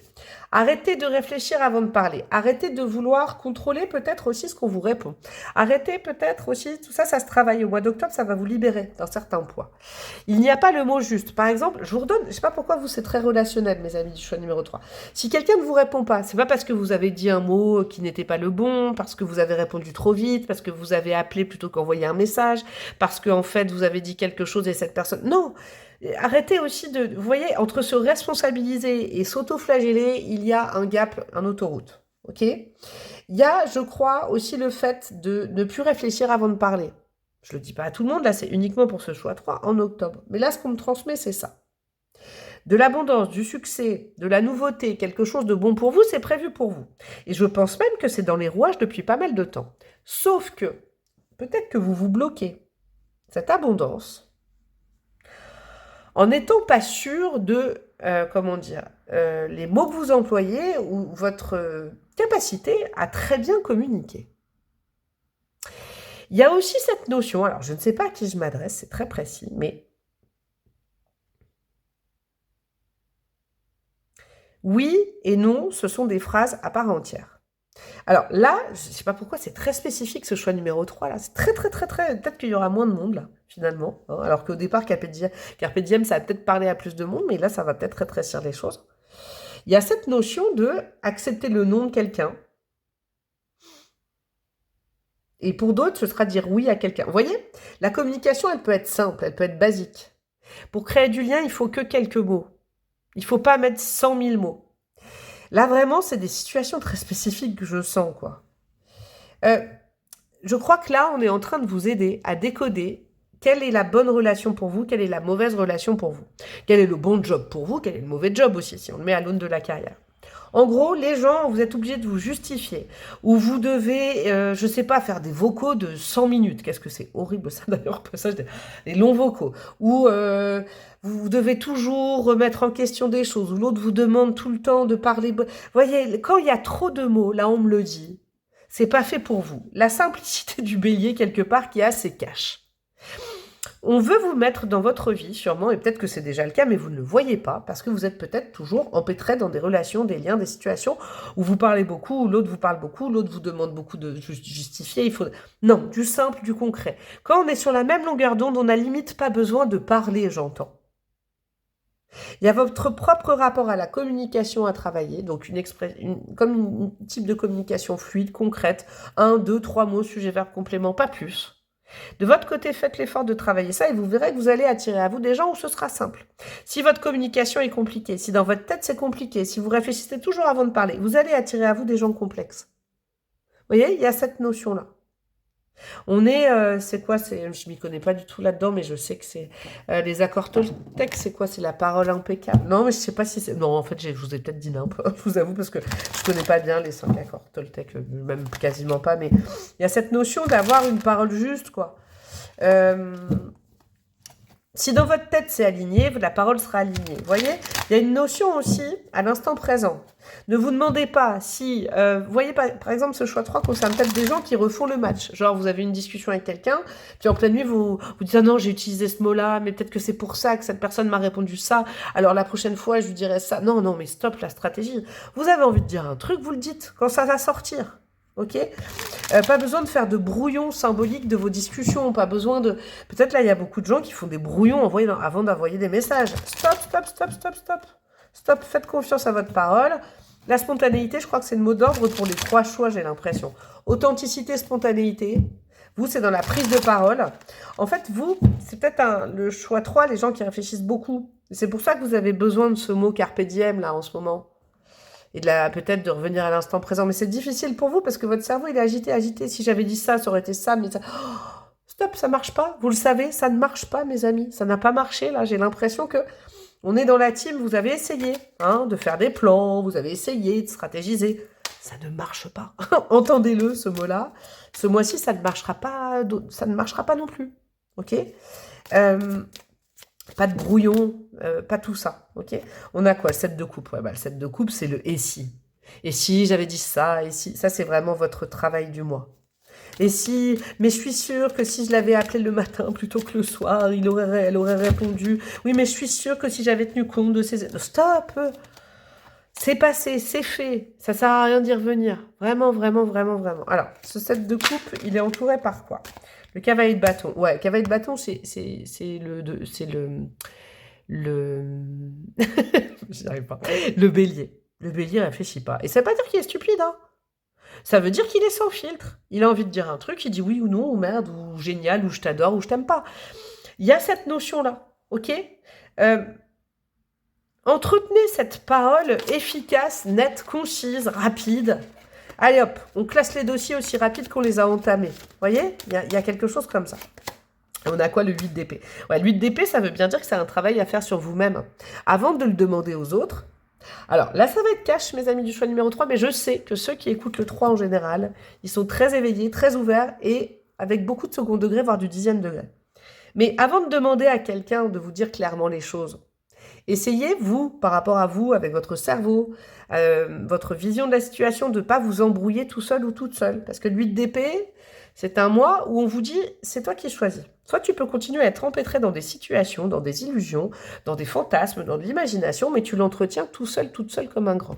Arrêtez de réfléchir avant de parler. Arrêtez de vouloir contrôler peut-être aussi ce qu'on vous répond. Arrêtez peut-être aussi, tout ça, ça se travaille. Au mois d'octobre, ça va vous libérer d'un certain poids. Il n'y a pas le mot juste. Par exemple, je vous redonne, je ne sais pas pourquoi vous, c'est très relationnel, mes amis du choix numéro 3. Si quelqu'un ne vous répond pas, c'est pas parce que vous avez dit un mot qui n'était pas le bon, parce que vous avez répondu trop vite, parce que vous avez appelé plutôt qu'envoyé un message, parce que en fait, vous avez dit quelque chose et cette personne... Non. Arrêtez aussi de... Vous voyez, entre se responsabiliser et s'auto-flageller, il y a un gap, un autoroute. Ok ? Il y a, je crois, aussi le fait de ne plus réfléchir avant de parler. Je ne le dis pas à tout le monde, là c'est uniquement pour ce choix 3 en octobre. Mais là, ce qu'on me transmet, c'est ça. De l'abondance, du succès, de la nouveauté, quelque chose de bon pour vous, c'est prévu pour vous. Et je pense même que c'est dans les rouages depuis pas mal de temps. Sauf que, peut-être que vous vous bloquez cette abondance en n'étant pas sûr de, les mots que vous employez ou votre capacité à très bien communiquer. Il y a aussi cette notion, alors je ne sais pas à qui je m'adresse, c'est très précis, mais oui et non, ce sont des phrases à part entière. Alors là, je ne sais pas pourquoi, c'est très spécifique ce choix numéro 3 là. C'est très, très, très, très. Peut-être qu'il y aura moins de monde là, finalement. Hein, alors qu'au départ, Carpe Diem, ça a peut-être parlé à plus de monde, mais là, ça va peut-être rétrécir les choses. Il y a cette notion de accepter le nom de quelqu'un. Et pour d'autres, ce sera dire oui à quelqu'un. Vous voyez, la communication, elle peut être simple, elle peut être basique. Pour créer du lien, il faut que quelques mots. Il ne faut pas mettre 100 000 mots. Là, vraiment, c'est des situations très spécifiques que je sens, quoi. Je crois que là, on est en train de vous aider à décoder quelle est la bonne relation pour vous, quelle est la mauvaise relation pour vous. Quel est le bon job pour vous, quel est le mauvais job aussi, si on le met à l'aune de la carrière. En gros, les gens, vous êtes obligés de vous justifier. Ou vous devez, je sais pas, faire des vocaux de 100 minutes. Qu'est-ce que c'est horrible ça d'ailleurs, au passage, des longs vocaux. Ou vous devez toujours remettre en question des choses. Ou l'autre vous demande tout le temps de parler. Vous voyez, quand il y a trop de mots, là on me le dit, c'est pas fait pour vous. La simplicité du bélier, quelque part, qui a ses caches. On veut vous mettre dans votre vie, sûrement, et peut-être que c'est déjà le cas, mais vous ne le voyez pas, parce que vous êtes peut-être toujours empêtré dans des relations, des liens, des situations où vous parlez beaucoup, où l'autre vous parle beaucoup, l'autre vous demande beaucoup de justifier. Il faut... Non, du simple, du concret. Quand on est sur la même longueur d'onde, on n'a limite pas besoin de parler, j'entends. Il y a votre propre rapport à la communication à travailler, donc comme un type de communication fluide, concrète, 1, 2, 3 mots, sujet, verbe, complément, pas plus. De votre côté, faites l'effort de travailler ça et vous verrez que vous allez attirer à vous des gens où ce sera simple. Si votre communication est compliquée, si dans votre tête c'est compliqué, si vous réfléchissez toujours avant de parler, vous allez attirer à vous des gens complexes. Vous voyez, il y a cette notion-là. On est, c'est quoi, je m'y connais pas du tout là-dedans, mais je sais que c'est les accords Toltec, c'est quoi, c'est la parole impeccable. Non, mais je sais pas si c'est, non, en fait, je vous ai peut-être dit n'importe, je vous avoue, parce que je connais pas bien les 5 accords Toltec, même quasiment pas, mais il y a cette notion d'avoir une parole juste, quoi. Si dans votre tête c'est aligné, la parole sera alignée. Vous voyez, il y a une notion aussi à l'instant présent. Ne vous demandez pas si... vous voyez, par exemple, ce choix 3 concerne peut-être des gens qui refont le match. Genre, vous avez une discussion avec quelqu'un, puis en pleine nuit, vous dites « Ah non, j'ai utilisé ce mot-là, mais peut-être que c'est pour ça que cette personne m'a répondu ça. Alors la prochaine fois, je lui dirai ça. » Non, non, mais stop la stratégie. Vous avez envie de dire un truc, vous le dites quand ça va sortir. Ok, pas besoin de faire de brouillons symboliques de vos discussions, pas besoin de... Peut-être là, il y a beaucoup de gens qui font des brouillons avant d'envoyer des messages. Stop, stop, stop, stop, stop. Stop, faites confiance à votre parole. La spontanéité, je crois que c'est le mot d'ordre pour les 3 choix, j'ai l'impression. Authenticité, spontanéité. Vous, c'est dans la prise de parole. En fait, vous, c'est peut-être le choix 3, les gens qui réfléchissent beaucoup. C'est pour ça que vous avez besoin de ce mot carpe diem, là, en ce moment. Et peut-être de revenir à l'instant présent. Mais c'est difficile pour vous parce que votre cerveau, il est agité. Si j'avais dit ça, ça aurait été ça. Mais ça... Oh, stop, ça marche pas. Vous le savez, ça ne marche pas, mes amis. Ça n'a pas marché, là. J'ai l'impression que on est dans la team. Vous avez essayé de faire des plans. Vous avez essayé de stratégiser. Ça ne marche pas. Entendez-le, ce mot-là. Ce mois-ci, ça ne marchera pas. Ça ne marchera pas non plus. OK, pas de brouillon, pas tout ça, ok. On a quoi, le 7 de coupe, ouais, le 7 de coupe, c'est le « et si ». Et si j'avais dit ça, et si, ça c'est vraiment votre travail du mois. Mais je suis sûre que si je l'avais appelé le matin plutôt que le soir, elle aurait répondu. Oui, mais je suis sûre que si j'avais tenu compte de ses... Stop! C'est passé, c'est fait. Ça sert à rien d'y revenir. Vraiment, vraiment, vraiment, vraiment. Alors, ce set de coupe, il est entouré par quoi? Le cavalier de bâton. Ouais, cavalier de bâton, c'est le, j'y arrive pas. Le bélier. Le bélier réfléchit pas. Et ça veut pas dire qu'il est stupide, hein. Ça veut dire qu'il est sans filtre. Il a envie de dire un truc, il dit oui ou non, ou merde, ou génial, ou je t'adore, ou je t'aime pas. Il y a cette notion-là, ok? Euh, Entretenez cette parole efficace, nette, concise, rapide. Allez hop, on classe les dossiers aussi rapide qu'on les a entamés. Vous voyez, il y a quelque chose comme ça. On a quoi, le 8 d'épée? Ouais, le 8 d'épée, ça veut bien dire que c'est un travail à faire sur vous-même. Avant de le demander aux autres. Alors là, ça va être cash, mes amis du choix numéro 3, mais je sais que ceux qui écoutent le 3 en général, ils sont très éveillés, très ouverts et avec beaucoup de second degré, voire du 10e degré. Mais avant de demander à quelqu'un de vous dire clairement les choses, essayez, vous, par rapport à vous, avec votre cerveau, votre vision de la situation, de ne pas vous embrouiller tout seul ou toute seule. Parce que le 8 d'épée, c'est un mois où on vous dit, c'est toi qui choisis. Soit tu peux continuer à être empêtré dans des situations, dans des illusions, dans des fantasmes, dans de l'imagination, mais tu l'entretiens tout seul, toute seule comme un grand.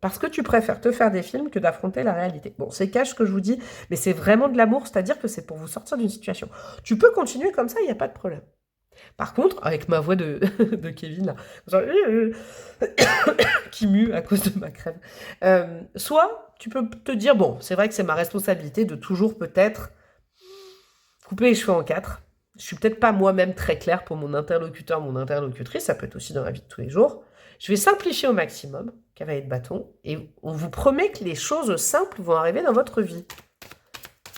Parce que tu préfères te faire des films que d'affronter la réalité. Bon, c'est cash ce que je vous dis, mais c'est vraiment de l'amour, c'est-à-dire que c'est pour vous sortir d'une situation. Tu peux continuer comme ça, il n'y a pas de problème. Par contre, avec ma voix de, de Kevin, là, genre, qui mue à cause de ma crème, soit tu peux te dire, bon, c'est vrai que c'est ma responsabilité de toujours peut-être couper les cheveux en quatre. Je suis peut-être pas moi-même très claire pour mon interlocuteur, mon interlocutrice, ça peut être aussi dans la vie de tous les jours. Je vais simplifier au maximum, cavalier de bâton, et on vous promet que les choses simples vont arriver dans votre vie.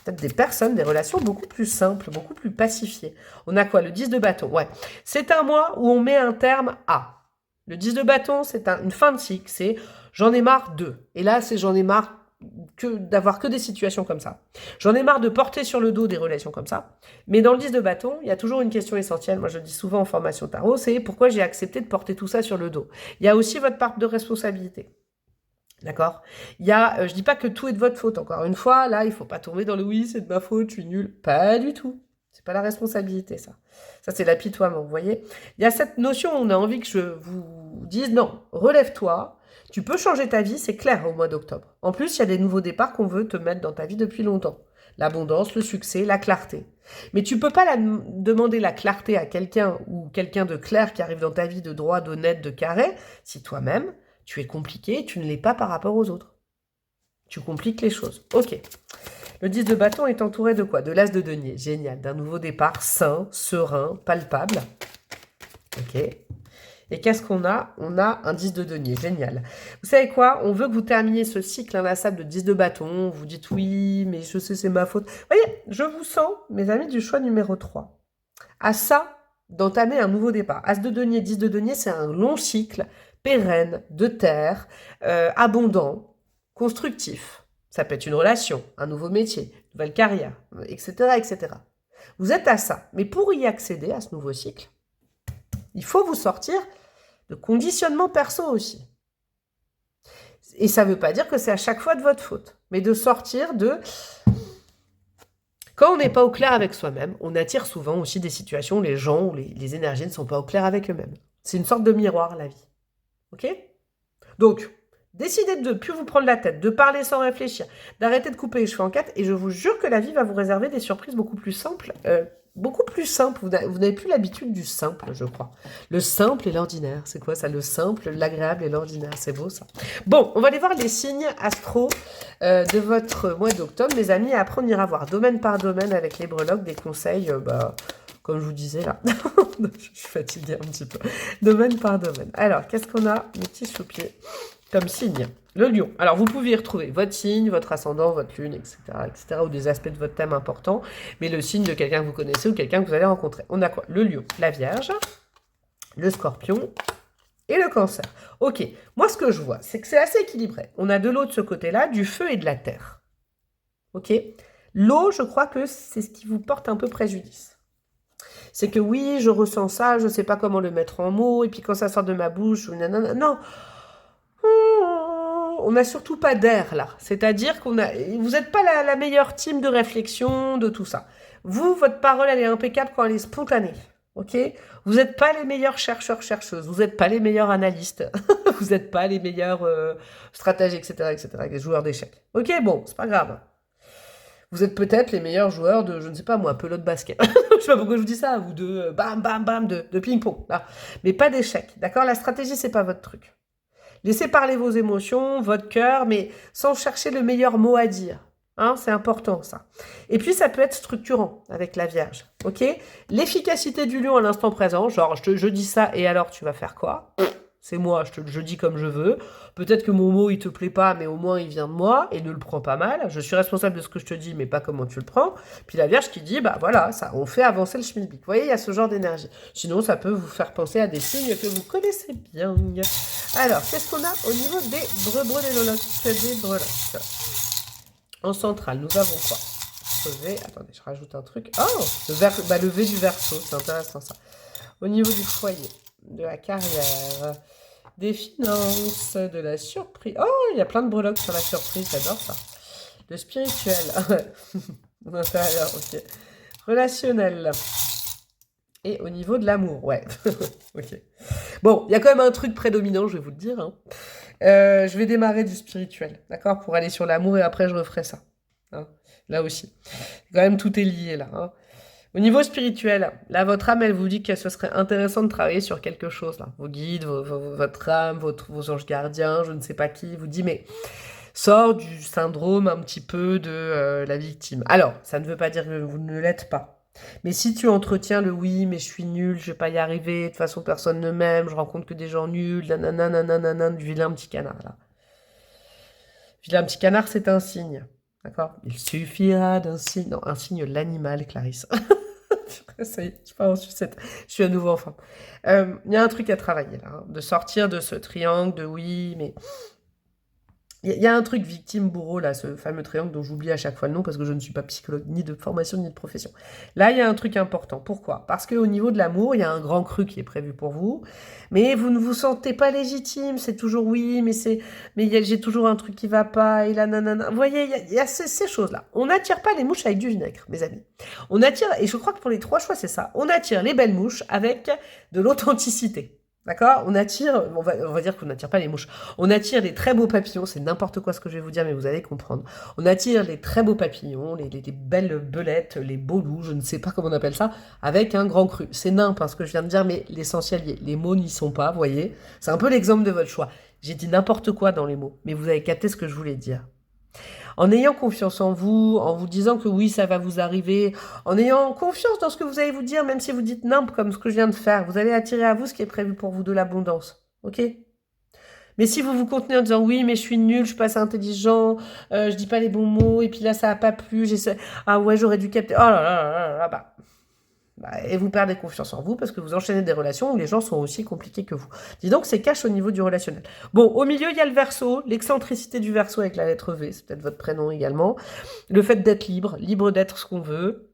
Peut-être des personnes, des relations beaucoup plus simples, beaucoup plus pacifiées. On a quoi? Le 10 de bâton, ouais. C'est un mois où on met un terme à. Le 10 de bâton, c'est une fin de cycle, c'est j'en ai marre de. Et là, c'est j'en ai marre d'avoir que des situations comme ça. J'en ai marre de porter sur le dos des relations comme ça. Mais dans le 10 de bâton, il y a toujours une question essentielle, moi je le dis souvent en formation tarot, c'est pourquoi j'ai accepté de porter tout ça sur le dos. Il y a aussi votre part de responsabilité. D'accord? Il y a, je dis pas que tout est de votre faute, encore une fois, là, il faut pas tomber dans le oui, c'est de ma faute, je suis nulle. Pas du tout. C'est pas la responsabilité, ça. Ça, c'est l'apitoiement, vous voyez? Il y a cette notion, on a envie que je vous dise, non, relève-toi, tu peux changer ta vie, c'est clair, au mois d'octobre. En plus, il y a des nouveaux départs qu'on veut te mettre dans ta vie depuis longtemps. L'abondance, le succès, la clarté. Mais tu peux pas demander la clarté à quelqu'un ou quelqu'un de clair qui arrive dans ta vie de droit, d'honnête, de carré, si toi-même, tu es compliqué, tu ne l'es pas par rapport aux autres. Tu compliques les choses. Ok. Le 10 de bâton est entouré de quoi? De l'as de denier. Génial. D'un nouveau départ sain, serein, palpable. Ok. Et qu'est-ce qu'on a? On a un 10 de denier. Génial. Vous savez quoi? On veut que vous terminiez ce cycle inlassable de 10 de bâton. Vous dites oui, mais je sais, c'est ma faute. Vous voyez, je vous sens, mes amis du choix numéro 3, à ça d'entamer un nouveau départ. As de denier, 10 de denier, c'est un long cycle pérenne, de terre, abondant, constructif. Ça peut être une relation, un nouveau métier, une nouvelle carrière, etc., etc. Vous êtes à ça. Mais pour y accéder à ce nouveau cycle, il faut vous sortir de conditionnement perso aussi. Et ça ne veut pas dire que c'est à chaque fois de votre faute, mais de sortir de... Quand on n'est pas au clair avec soi-même, on attire souvent aussi des situations où les gens ou les énergies ne sont pas au clair avec eux-mêmes. C'est une sorte de miroir, la vie. Ok? Donc, décidez de ne plus vous prendre la tête, de parler sans réfléchir, d'arrêter de couper les cheveux en quatre, et je vous jure que la vie va vous réserver des surprises beaucoup plus simples. Beaucoup plus simples. Vous n'avez plus l'habitude du simple, je crois. Le simple et l'ordinaire. C'est quoi ça? Le simple, l'agréable et l'ordinaire. C'est beau ça. Bon, on va aller voir les signes astro de votre mois d'octobre, mes amis. Et après, on ira voir domaine par domaine avec les breloques des conseils. Comme je vous disais là, je suis fatiguée un petit peu. Domaine par domaine. Alors, qu'est-ce qu'on a, mes petits choupiers, comme signe? Le lion. Alors, vous pouvez y retrouver votre signe, votre ascendant, votre lune, etc., etc., ou des aspects de votre thème importants, mais le signe de quelqu'un que vous connaissez ou quelqu'un que vous allez rencontrer. On a quoi? Le lion, la vierge, le scorpion et le cancer. Ok, moi, ce que je vois, c'est que c'est assez équilibré. On a de l'eau de ce côté-là, du feu et de la terre. Ok? L'eau, je crois que c'est ce qui vous porte un peu préjudice. C'est que oui, je ressens ça, je ne sais pas comment le mettre en mots, et puis quand ça sort de ma bouche, non. on n'a surtout pas d'air là. C'est-à-dire vous n'êtes pas la meilleure team de réflexion, de tout ça. Vous, votre parole, elle est impeccable quand elle est spontanée. Ok? Vous n'êtes pas les meilleurs chercheurs, chercheuses. Vous n'êtes pas les meilleurs analystes. Vous n'êtes pas les meilleurs stratèges, etc., les joueurs d'échecs. Ok, bon, c'est pas grave. Vous êtes peut-être les meilleurs joueurs de, je ne sais pas moi, pelote basket. Je sais pas pourquoi je vous dis ça, ou de bam, bam, bam, de ping-pong. Là. Mais pas d'échecs, d'accord? La stratégie, c'est pas votre truc. Laissez parler vos émotions, votre cœur, mais sans chercher le meilleur mot à dire. Hein, c'est important ça. Et puis ça peut être structurant avec la Vierge, ok? L'efficacité du lion à l'instant présent, genre je dis ça et alors tu vas faire quoi? C'est moi, je dis comme je veux. Peut-être que mon mot il te plaît pas, mais au moins il vient de moi et ne le prends pas mal. Je suis responsable de ce que je te dis, mais pas comment tu le prends. Puis la Vierge qui dit, bah voilà, ça, on fait avancer le schmilblick. Vous voyez, il y a ce genre d'énergie. Sinon, ça peut vous faire penser à des signes que vous connaissez bien. Alors, qu'est-ce qu'on a au niveau des breloques? En centrale, nous avons quoi? Crevé. Attendez, je rajoute un truc. Oh, le V du Verseau, c'est intéressant ça. Au niveau du foyer, de la carrière, des finances, de la surprise. Oh, il y a plein de breloques sur la surprise, j'adore ça. Le spirituel. L'intérieur, ok. Relationnel. Et au niveau de l'amour, ouais. Ok. Bon, il y a quand même un truc prédominant, je vais vous le dire. Hein. Je vais démarrer du spirituel, d'accord? Pour aller sur l'amour et après je referai ça. Hein, là aussi. Quand même, tout est lié là. Hein. Au niveau spirituel, là, votre âme, elle vous dit que ce serait intéressant de travailler sur quelque chose. Là. Vos guides, votre âme, vos anges gardiens, je ne sais pas qui, vous dit, mais sort du syndrome un petit peu de la victime. Alors, ça ne veut pas dire que vous ne l'êtes pas. Mais si tu entretiens le oui, mais je suis nul, je vais pas y arriver, de toute façon personne ne m'aime, je rencontre que des gens nuls, nanana, du vilain petit canard là. Vilain petit canard, c'est un signe, d'accord? Il suffira d'un signe, non, un signe l'animal, Clarisse. Ça y est, je pars en sucette, je suis à nouveau en forme. Il y a un truc à travailler là, hein, de sortir de ce triangle de oui, mais... Il y a un truc victime-bourreau, là, ce fameux triangle dont j'oublie à chaque fois le nom parce que je ne suis pas psychologue, ni de formation, ni de profession. Là, il y a un truc important. Pourquoi? Parce qu'au niveau de l'amour, il y a un grand cru qui est prévu pour vous, mais vous ne vous sentez pas légitime. C'est toujours oui, mais j'ai toujours un truc qui va pas, et là, nanana. Vous voyez, il y a ces choses-là. On n'attire pas les mouches avec du vinaigre, mes amis. On attire, et je crois que pour les 3 choix, c'est ça. On attire les belles mouches avec de l'authenticité. D'accord? On va dire qu'on n'attire pas les mouches. On attire les très beaux papillons, c'est n'importe quoi ce que je vais vous dire, mais vous allez comprendre. On attire les très beaux papillons, les belles belettes, les beaux loups, je ne sais pas comment on appelle ça, avec un grand cru. C'est nimp, ce que je viens de dire, mais l'essentiel, les mots n'y sont pas, vous voyez? C'est un peu l'exemple de votre choix. J'ai dit n'importe quoi dans les mots, mais vous avez capté ce que je voulais dire. En ayant confiance en vous disant que oui, ça va vous arriver, en ayant confiance dans ce que vous allez vous dire, même si vous dites nimp comme ce que je viens de faire, vous allez attirer à vous ce qui est prévu pour vous de l'abondance. Ok? Mais si vous vous contenez en disant oui, mais je suis nul, je suis pas assez intelligent, je dis pas les bons mots, et puis là ça a pas plu, ah ouais, j'aurais dû capter, oh là là là là, et vous perdez confiance en vous parce que vous enchaînez des relations où les gens sont aussi compliqués que vous. Dis donc, c'est cash au niveau du relationnel. Bon, au milieu, il y a le Verseau, l'excentricité du Verseau avec la lettre V, c'est peut-être votre prénom également. Le fait d'être libre d'être ce qu'on veut,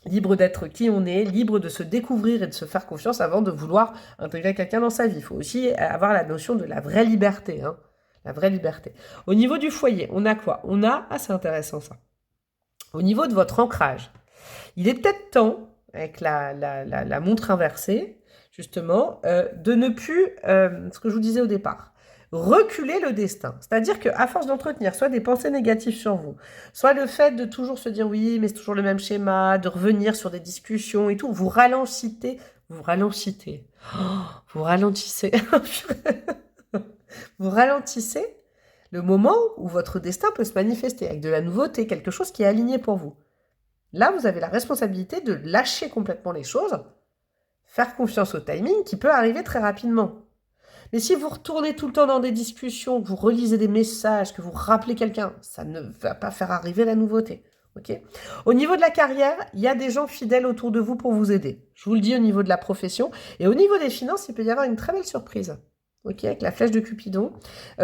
libre d'être qui on est, libre de se découvrir et de se faire confiance avant de vouloir intégrer quelqu'un dans sa vie. Il faut aussi avoir la notion de la vraie liberté, hein, la vraie liberté. Au niveau du foyer, on a quoi? C'est intéressant ça. Au niveau de votre ancrage, il est peut-être temps avec la montre inversée, justement, de ne plus, ce que je vous disais au départ, reculer le destin. C'est-à-dire qu'à force d'entretenir soit des pensées négatives sur vous, soit le fait de toujours se dire oui, mais c'est toujours le même schéma, de revenir sur des discussions et tout, vous ralentissez, vous ralentissez, vous ralentissez le moment où votre destin peut se manifester avec de la nouveauté, quelque chose qui est aligné pour vous. Là, vous avez la responsabilité de lâcher complètement les choses, faire confiance au timing qui peut arriver très rapidement. Mais si vous retournez tout le temps dans des discussions, que vous relisez des messages, que vous rappelez quelqu'un, ça ne va pas faire arriver la nouveauté. Okay. Au niveau de la carrière, il y a des gens fidèles autour de vous pour vous aider. Je vous le dis au niveau de la profession. Et au niveau des finances, il peut y avoir une très belle surprise. Okay, avec la flèche de Cupidon,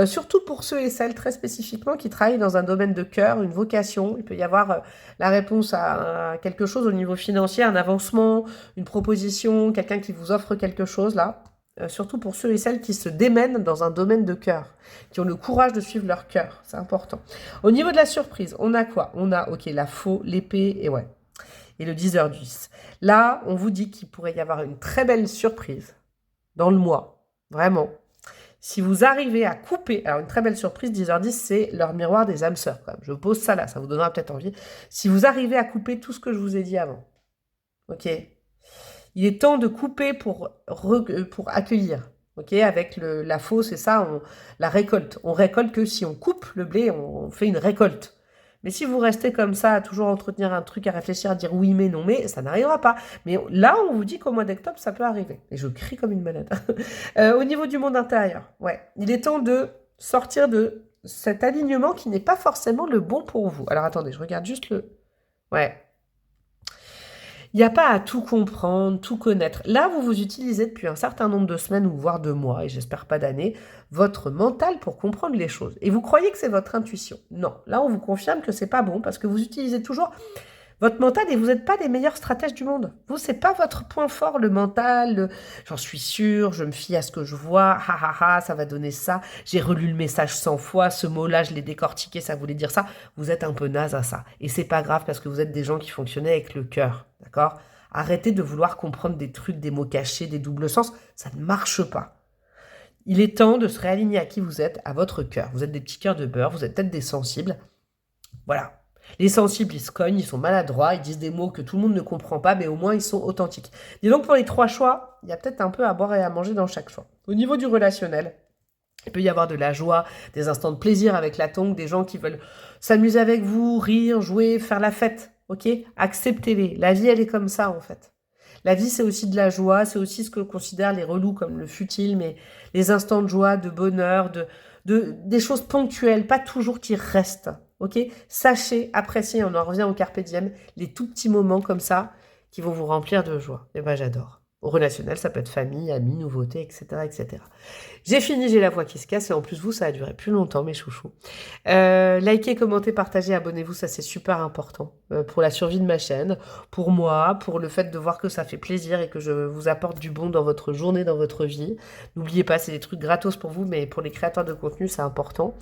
surtout pour ceux et celles très spécifiquement qui travaillent dans un domaine de cœur, une vocation. Il peut y avoir la réponse à quelque chose au niveau financier, un avancement, une proposition, quelqu'un qui vous offre quelque chose là. surtout pour ceux et celles qui se démènent dans un domaine de cœur, qui ont le courage de suivre leur cœur, c'est important. Au niveau de la surprise, on a quoi? On a, ok, la faux, l'épée, et ouais, et le 10h10. Là, on vous dit qu'il pourrait y avoir une très belle surprise dans le mois, vraiment. Si vous arrivez à couper, alors une très belle surprise, 10h10, c'est leur miroir des âmes sœurs, quand même. Je pose ça là, ça vous donnera peut-être envie. Si vous arrivez à couper tout ce que je vous ai dit avant, ok? Il est temps de couper pour accueillir. Ok, avec la faux, c'est ça, la récolte. On récolte que si on coupe le blé, on fait une récolte. Mais si vous restez comme ça, à toujours entretenir un truc, à réfléchir, à dire oui, mais non, mais ça n'arrivera pas. Mais là, on vous dit qu'au mois d'octobre, ça peut arriver. Et je crie comme une malade. Au niveau du monde intérieur, ouais, il est temps de sortir de cet alignement qui n'est pas forcément le bon pour vous. Alors attendez, je regarde juste le... Ouais. Il n'y a pas à tout comprendre, tout connaître. Là, vous utilisez depuis un certain nombre de semaines ou voire de mois, et j'espère pas d'années, votre mental pour comprendre les choses. Et vous croyez que c'est votre intuition. Non, là, on vous confirme que c'est pas bon parce que vous utilisez toujours votre mental et vous n'êtes pas les meilleurs stratèges du monde. Vous, c'est pas votre point fort, le mental. J'en suis sûre, je me fie à ce que je vois. Ha ha ha, ça va donner ça. J'ai relu le message 100 fois. Ce mot-là, je l'ai décortiqué, ça voulait dire ça. Vous êtes un peu naze à ça. Et c'est pas grave parce que vous êtes des gens qui fonctionnaient avec le cœur. D'accord? Arrêtez de vouloir comprendre des trucs, des mots cachés, des doubles sens. Ça ne marche pas. Il est temps de se réaligner à qui vous êtes, à votre cœur. Vous êtes des petits cœurs de beurre, vous êtes peut-être des sensibles. Voilà. Les sensibles, ils se cognent, ils sont maladroits, ils disent des mots que tout le monde ne comprend pas, mais au moins ils sont authentiques. Et donc pour les 3 choix, il y a peut-être un peu à boire et à manger dans chaque choix. Au niveau du relationnel, il peut y avoir de la joie, des instants de plaisir avec la tongue, des gens qui veulent s'amuser avec vous, rire, jouer, faire la fête. Ok? Acceptez-les. La vie, elle est comme ça en fait. La vie, c'est aussi de la joie, c'est aussi ce que considèrent les relous comme le futile, mais les instants de joie, de bonheur, des choses ponctuelles, pas toujours qui restent. Ok? Sachez, apprécier, on en revient au carpe diem, les tout petits moments comme ça qui vont vous remplir de joie. Et ben j'adore. Au relationnel, ça peut être famille, amis, nouveautés, etc., etc. J'ai fini, j'ai la voix qui se casse et en plus vous, ça a duré plus longtemps, mes chouchous. Likez, commentez, partagez, abonnez-vous, ça c'est super important pour la survie de ma chaîne, pour moi, pour le fait de voir que ça fait plaisir et que je vous apporte du bon dans votre journée, dans votre vie. N'oubliez pas, c'est des trucs gratos pour vous, mais pour les créateurs de contenu, c'est important.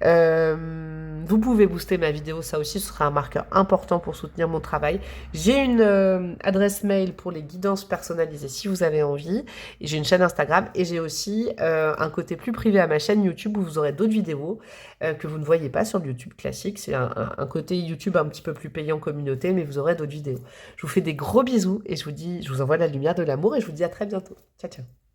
Vous pouvez booster ma vidéo, ça aussi ce sera un marqueur important pour soutenir mon travail. J'ai une adresse mail pour les guidances personnalisées si vous avez envie, et j'ai une chaîne Instagram et j'ai aussi un côté plus privé à ma chaîne YouTube où vous aurez d'autres vidéos que vous ne voyez pas sur le YouTube classique. C'est un côté YouTube un petit peu plus payant communauté, mais vous aurez d'autres vidéos. Je vous fais des gros bisous et je vous envoie la lumière de l'amour et je vous dis à très bientôt. Ciao ciao.